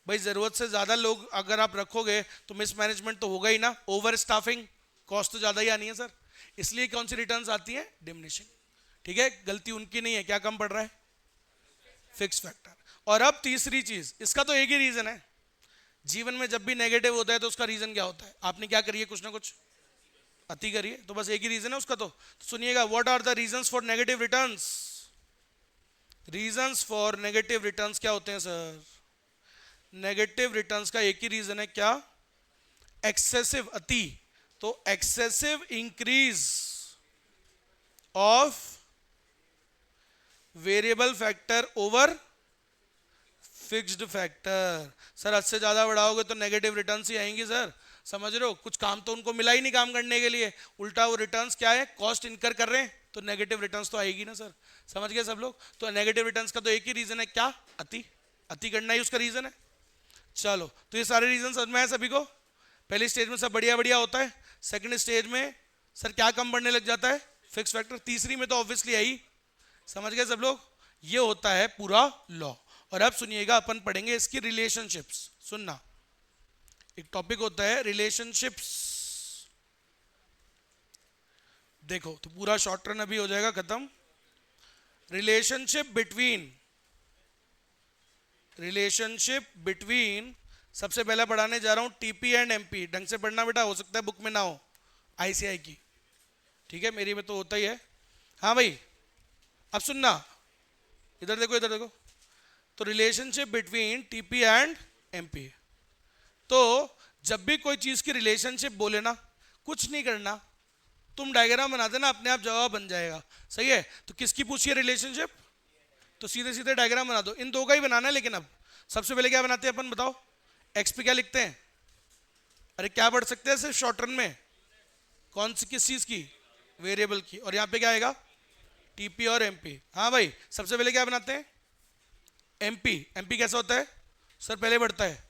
भाई, जरूरत से ज्यादा लोग अगर आप रखोगे तो मिस मैनेजमेंट तो होगा ही ना, ओवर स्टाफिंग, कॉस्ट तो ज्यादा ही आनी है सर, इसलिए कौन सी रिटर्न्स आती है, डिमिनिशिंग, ठीक है। गलती उनकी नहीं है, क्या कम पड़ रहा है, फिक्स फैक्टर। और अब तीसरी चीज, इसका तो एक ही रीजन है, जीवन में जब भी नेगेटिव होता है तो उसका रीजन क्या होता है, आपने क्या करिए, कुछ ना कुछ अति करिए, तो बस एक ही रीजन है उसका। तो सुनिएगा, what are the reasons for negative returns, reasons for negative returns क्या होते हैं सर, नेगेटिव रिटर्न्स का एक ही रीजन है, क्या, एक्सेसिव, अति, तो excessive increase of variable factor over fixed factor. Sir हद से ज्यादा बढ़ाओगे तो नेगेटिव रिटर्न्स ही आएंगी सर, समझ रहे हो, कुछ काम तो उनको मिला ही नहीं काम करने के लिए, उल्टा वो रिटर्न्स क्या है, कॉस्ट इनकर कर रहे हैं, तो नेगेटिव रिटर्न्स तो आएगी ना सर, समझ गए सब लोग। तो नेगेटिव रिटर्न्स का तो एक ही रीजन है, क्या, अति, अति करना ही उसका रीजन है। चलो तो ये सारे रीजन समझ में आए सभी को, पहली स्टेज में सब बढ़िया बढ़िया होता है, सेकंड स्टेज में सर क्या कम बढ़ने लग जाता है, फिक्स फैक्टर, तीसरी में तो ऑब्वियसली आई, समझ गए सब लोग, ये होता है पूरा लॉ। और अब सुनिएगा, अपन पढ़ेंगे इसकी रिलेशनशिप्स, सुनना, एक टॉपिक होता है रिलेशनशिप्स, देखो तो पूरा शॉर्ट रन अभी हो जाएगा खत्म। रिलेशनशिप बिटवीन, सबसे पहला पढ़ाने जा रहा हूं टीपी एंड एमपी, ढंग से पढ़ना बेटा, हो सकता है बुक में ना हो, आईसीआई की, ठीक है, मेरी में तो होता ही है। हाँ भाई अब सुनना, इधर देखो इधर देखो, तो relationship between TP and MP, तो जब भी कोई चीज की रिलेशनशिप बोले ना, कुछ नहीं करना, तुम डायग्राम बना देना, अपने आप जवाब बन जाएगा, सही है। तो किसकी पूछिए रिलेशनशिप, तो सीधे सीधे डायग्राम बना दो, इन दो का ही बनाना है, लेकिन अब सबसे पहले क्या बनाते हैं अपन, बताओ, एक्स पे क्या लिखते हैं, अरे क्या बढ़ सकते हैं सिर्फ शॉर्ट रन में, कौन सी, किस चीज की, वेरिएबल की, और यहाँ पे क्या आएगा, टीपी और एमपी। हाँ भाई सबसे पहले क्या बनाते हैं, एमपी, एमपी कैसा होता है सर, पहले बढ़ता है,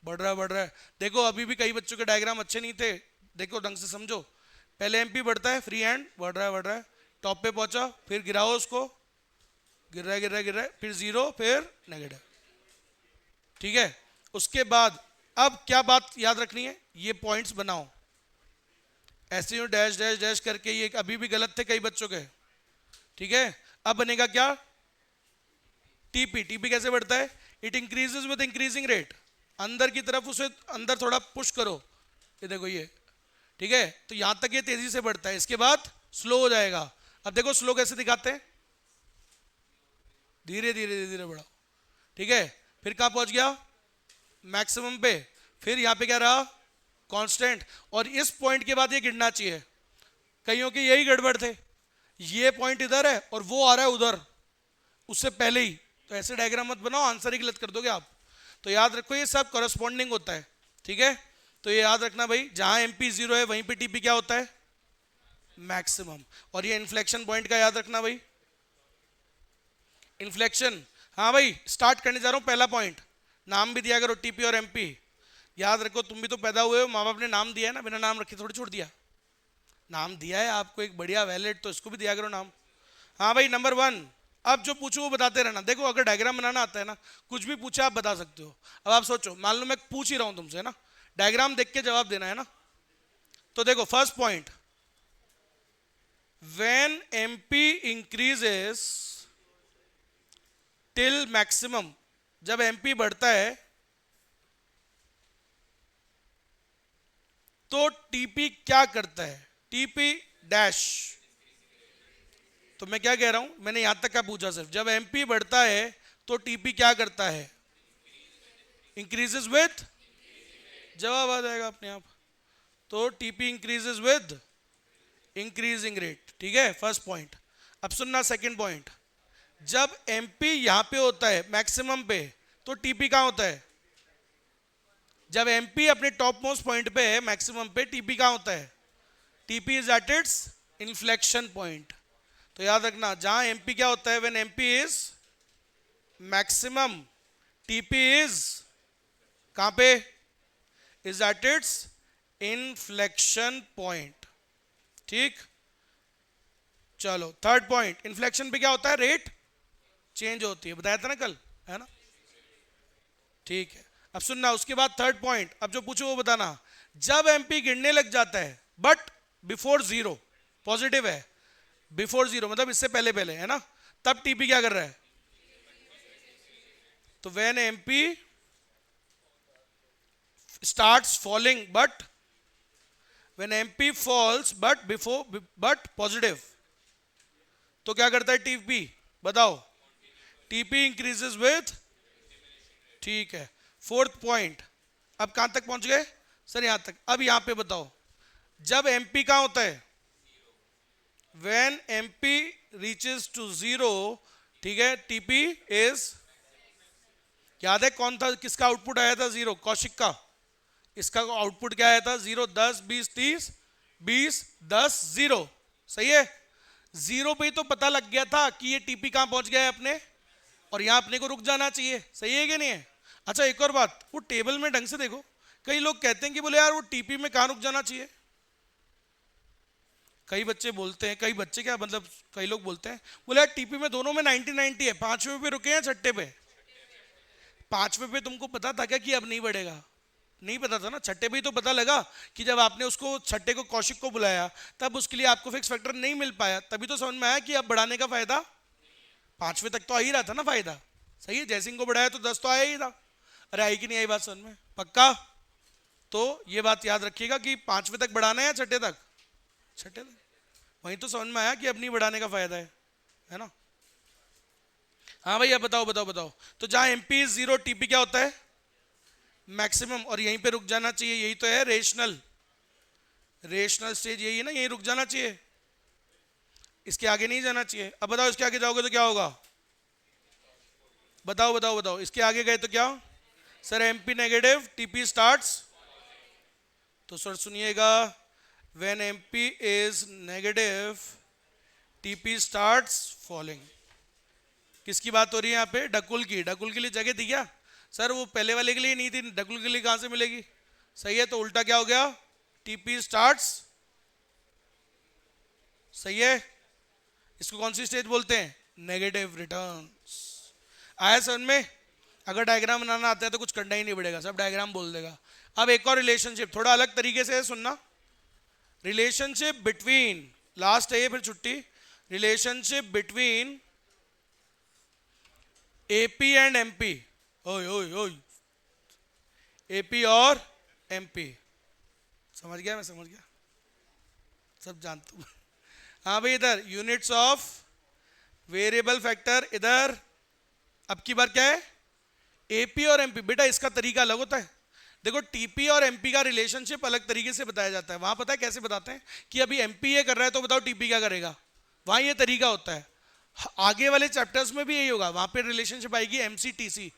बढ़ रहा है, देखो अभी भी कई बच्चों के डायग्राम अच्छे नहीं थे, देखो ढंग से समझो, पहले एमपी बढ़ता है, फ्री हैंड, बढ़ रहा है, टॉप पे पहुंचा, फिर गिराओ उसको, गिर रहा है, फिर जीरो, फिर नेगेटिव, ठीक है। उसके बाद अब क्या बात याद रखनी है, ये पॉइंट्स बनाओ, ऐसे ही डैश डैश डैश करके, ये अभी भी गलत थे कई बच्चों के, ठीक है। अब बनेगा क्या, टीपी, टीपी कैसे बढ़ता है, it increases with increasing rate, अंदर की तरफ उसे अंदर थोड़ा पुश करो, ये देखो ये, ठीक है, तो यहां तक ये तेजी से बढ़ता है, इसके बाद स्लो हो जाएगा। अब देखो स्लो कैसे दिखाते हैं, धीरे धीरे धीरे बढ़ाओ, ठीक है, फिर कहां पहुंच गया, मैक्सिमम पे, फिर यहां पे क्या रहा, कांस्टेंट, और इस पॉइंट के बाद ये गिरना चाहिए, कईयों के यही गड़बड़ थे, ये पॉइंट इधर है और वो आ रहा है उधर, उससे पहले ही, तो ऐसे डायग्राम मत बनाओ, आंसर ही गलत कर दोगे आप। तो याद रखो ये सब कॉरेस्पॉन्डिंग होता है, ठीक है, तो ये याद रखना भाई, जहां एमपी जीरो है वहीं पे टीपी क्या होता है, मैक्सिमम। और ये इन्फ्लेक्शन पॉइंट का याद रखना भाई, इन्फ्लेक्शन, हाँ भाई स्टार्ट करने जा रहा हूं, पहला पॉइंट, नाम भी दिया करो, टीपी और एमपी, याद रखो, तुम भी तो पैदा हुए हो, माँ बाप ने नाम दिया है ना, बिना नाम रखे थोड़ी छोड़ दिया, नाम दिया है आपको एक बढ़िया वैलिड, तो इसको भी दिया करो नाम। हाँ भाई नंबर 1, अब जो पूछो वो बताते रहना, देखो अगर डायग्राम बनाना आता है ना, कुछ भी पूछा आप बता सकते हो। अब आप सोचो, मान लो मैं पूछ ही रहा हूं तुमसे ना, डायग्राम देख के जवाब देना है ना, तो देखो first point, when MP increases till maximum, जब एमपी बढ़ता है तो टीपी क्या करता है, टीपी डैश, तो मैं क्या कह रहा हूं, मैंने यहां तक क्या पूछा, सिर्फ जब एमपी बढ़ता है तो टीपी क्या करता है, इंक्रीजेस विद, जवाब आ जाएगा अपने आप, तो TP increases with increasing rate, ठीक है, फर्स्ट पॉइंट। अब सुनना सेकंड पॉइंट, जब एमपी यहां पे होता है मैक्सिमम पे, तो टीपी कहां होता है? जब एमपी अपने टॉप मोस्ट पॉइंट पे है मैक्सिमम पे, टीपी कहां होता है? TP is at its inflection point. तो याद रखना, जहां एमपी क्या होता है, when MP is maximum, TP is कहां पे? Is at its inflection point. ठीक, चलो थर्ड पॉइंट, इन्फ्लेक्शन पे क्या होता है? रेट चेंज होती है, बताया था ना कल, है ना? ठीक है, अब सुनना उसके बाद थर्ड पॉइंट, अब जो पूछो वो बताना। जब एमपी गिरने लग जाता है बट बिफोर जीरो, पॉजिटिव है, बिफोर जीरो मतलब इससे पहले पहले, है ना, तब टीपी क्या कर रहा है? तो when MP starts falling but, when MP falls but before but positive, तो क्या करता है टीपी? बताओ, टीपी इंक्रीजेस विथ। ठीक है, फोर्थ पॉइंट, अब कहां तक पहुंच गए सर? यहां तक। अब यहां पे बताओ, जब एमपी कहां होता है? When MP reaches to zero, ठीक है, टीपी इज, याद है कौन था, किसका आउटपुट आया था? जीरो, कौशिक का। इसका आउटपुट क्या आया था? जीरो, 10 20 30, 20 10 जीरो, सही है। जीरो पे ही तो पता लग गया था कि ये टीपी कहां पहुंच गया है अपने, और यहां अपने को रुक जाना चाहिए, सही है कि नहीं है? अच्छा एक और बात, वो टेबल में ढंग से देखो, कई लोग कहते हैं कि बोले यार वो टीपी में कहां रुक जाना चाहिए। कई बच्चे बोलते हैं, कई बच्चे क्या मतलब कई लोग बोलते हैं, बोले यार टीपी में दोनों में 90-90 है, पांचवें पे रुके हैं छठे पे? पांचवें पे तुमको पता था क्या कि अब नहीं बढ़ेगा? नहीं पता था ना। छठे पे ही तो पता लगा कि जब आपने उसको छठे को कौशिक को बुलाया तब उसके लिए आपको फिक्स फैक्टर नहीं मिल पाया, तभी तो समझ में आया कि अब बढ़ाने का फायदा, पांचवें तक तो आ ही रहा था ना फायदा, सही है। जयसिंह को बढ़ाया तो 10 तो आया ही था। अरे आई कि नहीं आई बात समझ में? पक्का? तो ये बात याद रखिएगा कि पांचवें तक बढ़ाना है या छठे तक? छठे तक। वहीं तो समझ में आया कि अब नहीं बढ़ाने का फायदा है ना? हाँ भाई, अब बताओ बताओ बताओ। तो जहां एमपी इज जीरो, टीपी क्या होता है? मैक्सिमम, और यहीं पे रुक जाना चाहिए, यही तो है रेशनल, रेशनल स्टेज यही है ना, यहीं रुक जाना चाहिए, इसके आगे नहीं जाना चाहिए। अब बताओ इसके आगे जाओगे तो क्या होगा? बताओ बताओ बताओ, इसके आगे गए तो क्या? Sir MP negative, TP starts. तो सर सुनिएगा, when MP is negative, TP starts falling. किसकी बात हो रही है यहाँ पे? डकुल की। डकुल के लिए जगह थी क्या? सर वो पहले वाले के लिए नहीं थी, डकुल के लिए कहां से मिलेगी? सही है, तो उल्टा क्या हो गया? टीपी स्टार्ट्स, सही है। इसको कौन सी स्टेज बोलते हैं? Negative returns. आया समझ में? अगर डायग्राम बनाना आता है तो कुछ करना ही नहीं पड़ेगा, सब डायग्राम बोल देगा। अब एक और रिलेशनशिप थोड़ा अलग तरीके से है, सुनना। रिलेशनशिप बिटवीन, लास्ट है ये फिर छुट्टी, relationship between AP and MP. ओए ओए ओए, एपी और एमपी, समझ गया? मैं समझ गया, सब जानता हूं। हाँ भाई, इधर यूनिट्स ऑफ वेरिएबल फैक्टर, इधर अब की बार क्या है? एपी और एमपी। बेटा इसका तरीका अलग होता है। देखो टीपी और एमपी का रिलेशनशिप अलग तरीके से बताया जाता है। वहां पता है कैसे बताते हैं कि अभी एमपी ये कर रहा है तो बताओ टीपी क्या करेगा, वहां ये तरीका होता है। आगे वाले चैप्टर्स में भी यही होगा, वहां पे रिलेशनशिप आएगी एमसीटीसी,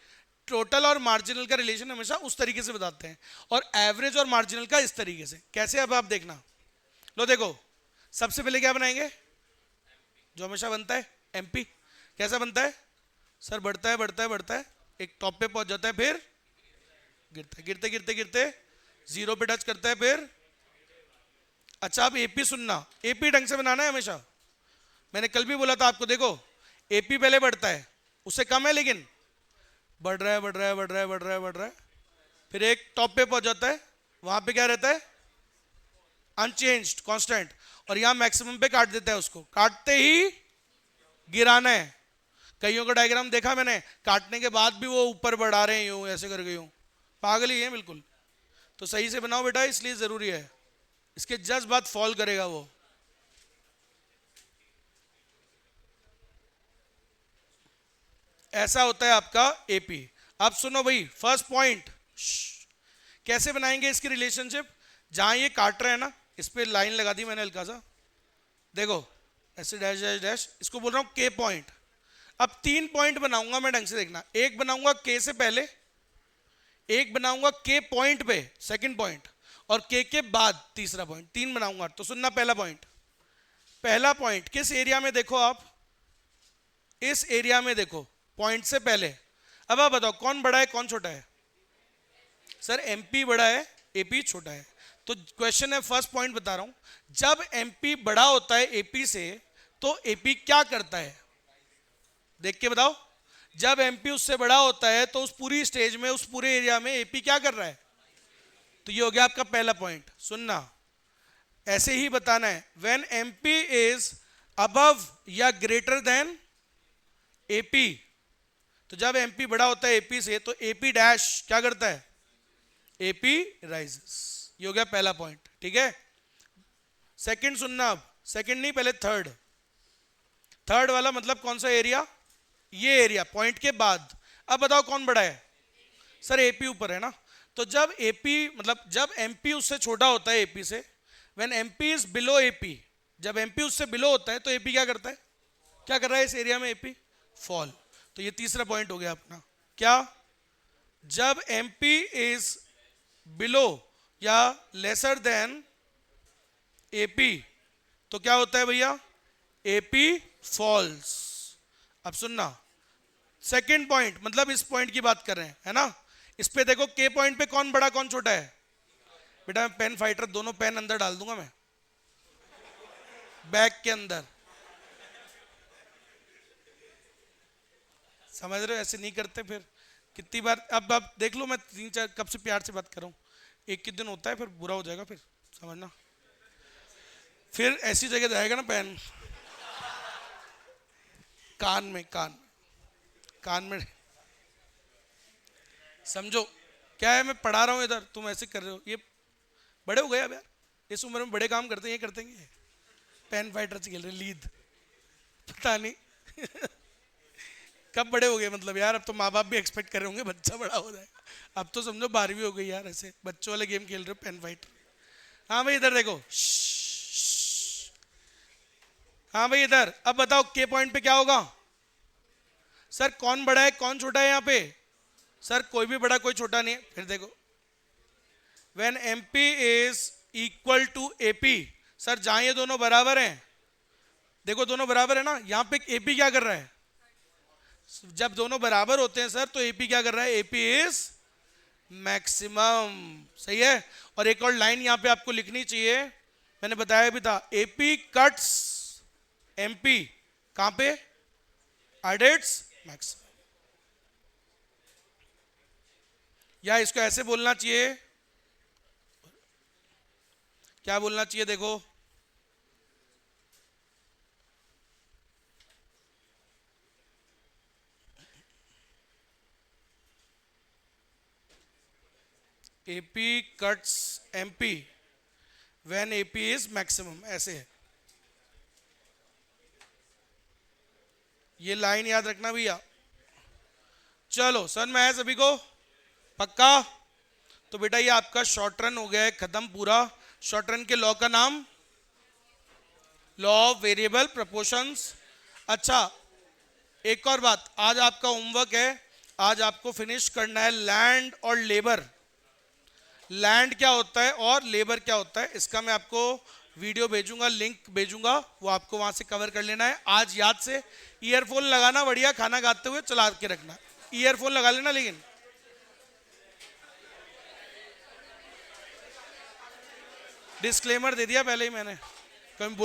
टोटल और मार्जिनल का रिलेशन हमेशा उस तरीके से बताते हैं, और एवरेज और मार्जिनल का इस तरीके से। कैसे? अब आप देखना, लो देखो, सबसे पहले क्या बनाएंगे? जो हमेशा बनता है एमपी। कैसा बनता है? सर बढ़ता है बढ़ता है बढ़ता है, एक टॉप पे पहुंच जाता है, फिर गिरता है, गिरते गिरते गिरते जीरो पे टच करता है, फिर। अच्छा अब एपी सुनना, एपी ढंग से बनाना है हमेशा। मैंने कल भी बोला था आपको, देखो एपी पहले बढ़ता है, उससे कम है लेकिन बढ़ रहा है बढ़ रहा है बढ़ रहा है बढ़ रहा है बढ़ रहा है, फिर एक टॉप पे पहुंच जाता है, वहां पे क्या रहता है? अनचेंज्ड, कांस्टेंट, और यहां मैक्सिमम पे काट देता है उसको, काटते ही गिराना है। कईयों का डायग्राम देखा मैंने, काटने के बाद भी वो ऊपर बढ़ा रहे हैं, यूं ऐसे करके, यूं पागल ही है बिल्कुल। तो सही से बनाओ बेटा, इसलिए जरूरी है, इसके जस्ट बाद फॉल करेगा वो। ऐसा होता है आपका एपी। अब सुनो भाई, फर्स्ट पॉइंट कैसे बनाएंगे इसकी रिलेशनशिप। जहां ये काट रहे हैं ना, इस पे लाइन लगा दी मैंने हल्का सा, देखो ऐसे डैश डैश डैश, इसको बोल रहा हूं के पॉइंट। अब 3 पॉइंट बनाऊंगा मैं, ढंग से देखना, एक बनाऊंगा के से पहले, एक बनाऊंगा के पॉइंट पे सेकंड पॉइंट, और के बाद तीसरा पॉइंट, 3 बनाऊंगा। तो सुनना, पहला पॉइंट, पहला पॉइंट किस एरिया में देखो आप, इस एरिया में देखो, पॉइंट से पहले। अब आप बताओ कौन बड़ा है कौन छोटा है? सर एमपी बड़ा है, एपी छोटा है। तो क्वेश्चन है, फर्स्ट पॉइंट बता रहा हूं, जब एमपी बड़ा होता है एपी से तो एपी क्या करता है? देख के बताओ। जब एमपी उससे बड़ा होता है तो उस पूरी स्टेज में, उस पूरे एरिया में एपी क्या कर रहा है? तो ये हो गया आपका पहला पॉइंट। सुनना, ऐसे ही बताना है, व्हेन एमपी इज अबव या ग्रेटर देन एपी, तो जब एमपी बड़ा होता है एपी से तो एपी डैश क्या करता है? AP rises. ये हो गया पहला पॉइंट, ठीक है। सेकंड सुनना, अब सेकंड नहीं, पहले थर्ड। थर्ड वाला मतलब कौन सा एरिया? ये एरिया, पॉइंट के बाद। अब बताओ कौन बड़ा है? सर एपी ऊपर है ना। तो जब एपी मतलब जब एमपी उससे छोटा होता है एपी से, when MP is below AP, जब एमपी उससे बिलो होता है तो एपी क्या करता है? क्या कर रहा है इस एरिया में? AP fall. तो ये तीसरा पॉइंट हो गया अपना। क्या? जब एमपी इज बिलो या लेसर देन एपी तो क्या होता है भैया? AP falls. अब सुनना, सेकंड पॉइंट मतलब इस पॉइंट की बात कर रहे हैं, है ना। इस पे देखो के पॉइंट पे कौन बड़ा कौन छोटा है? बेटा मैं पेन फाइटर, दोनों पेन अंदर डाल दूंगा मैं बैग के अंदर, समझ रहे हो? ऐसे नहीं करते फिर कितनी बार। अब आप देख लो, मैं 3-4 कब से प्यार से बात कर रहा हूँ, एक ही दिन होता है फिर बुरा हो जाएगा, फिर समझना, फिर ऐसी जगह जाएगा ना पेन, कान में, कान में, समझो क्या है। मैं पढ़ा रहा हूँ इधर, तुम ऐसे कर रहे हो। ये बड़े हो गए अब यार, इस उम्र में बड़े काम करते हैं, ये करते हैं, पेन फाइटर से खेल रहे, लीद, पता नहीं कब बड़े हो गए मतलब यार। अब तो माँ बाप भी एक्सपेक्ट कर रहे होंगे बच्चा बड़ा हो जाएगा। अब तो समझो 12वीं हो गई यार, ऐसे बच्चों वाले गेम खेल रहे हो, पेन फाइटर। हाँ भाई इधर देखो, हाँ भाई इधर। अब बताओ के पॉइंट पे क्या होगा? सर कौन बड़ा है कौन छोटा है यहाँ पे? सर कोई भी बड़ा कोई छोटा नहीं है। फिर देखो, when MP is equal to AP, sir जहां ये दोनों बराबर हैं, देखो दोनों बराबर है ना, यहां पे एपी क्या कर रहा है? जब दोनों बराबर होते हैं सर तो एपी क्या कर रहा है? AP is maximum. सही है। और एक और लाइन यहां पे आपको लिखनी चाहिए, मैंने बताया भी था, एपी कट्स एमपी कहां पे? At its maximum. या इसको ऐसे बोलना चाहिए, क्या बोलना चाहिए देखो, AP cuts MP when AP is maximum, ऐसे है। ये लाइन याद रखना भैया। चलो सन में है सभी को पक्का? तो बेटा ये आपका शॉर्ट रन हो गया है खत्म पूरा। शॉर्ट रन के लॉ का नाम लॉ ऑफ वेरिएबल प्रोपोर्शंस। अच्छा एक और बात, आज आपका होमवर्क है, आज आपको फिनिश करना है लैंड और लेबर। लैंड क्या होता है और लेबर क्या होता है, इसका मैं आपको वीडियो भेजूंगा, लिंक भेजूंगा, वो आपको वहां से कवर कर लेना है। आज याद से ईयरफोन लगाना, बढ़िया खाना खाते हुए चला के रखना, ईयरफोन लगा लेना। लेकिन डिस्क्लेमर दे दिया पहले ही मैंने, कहीं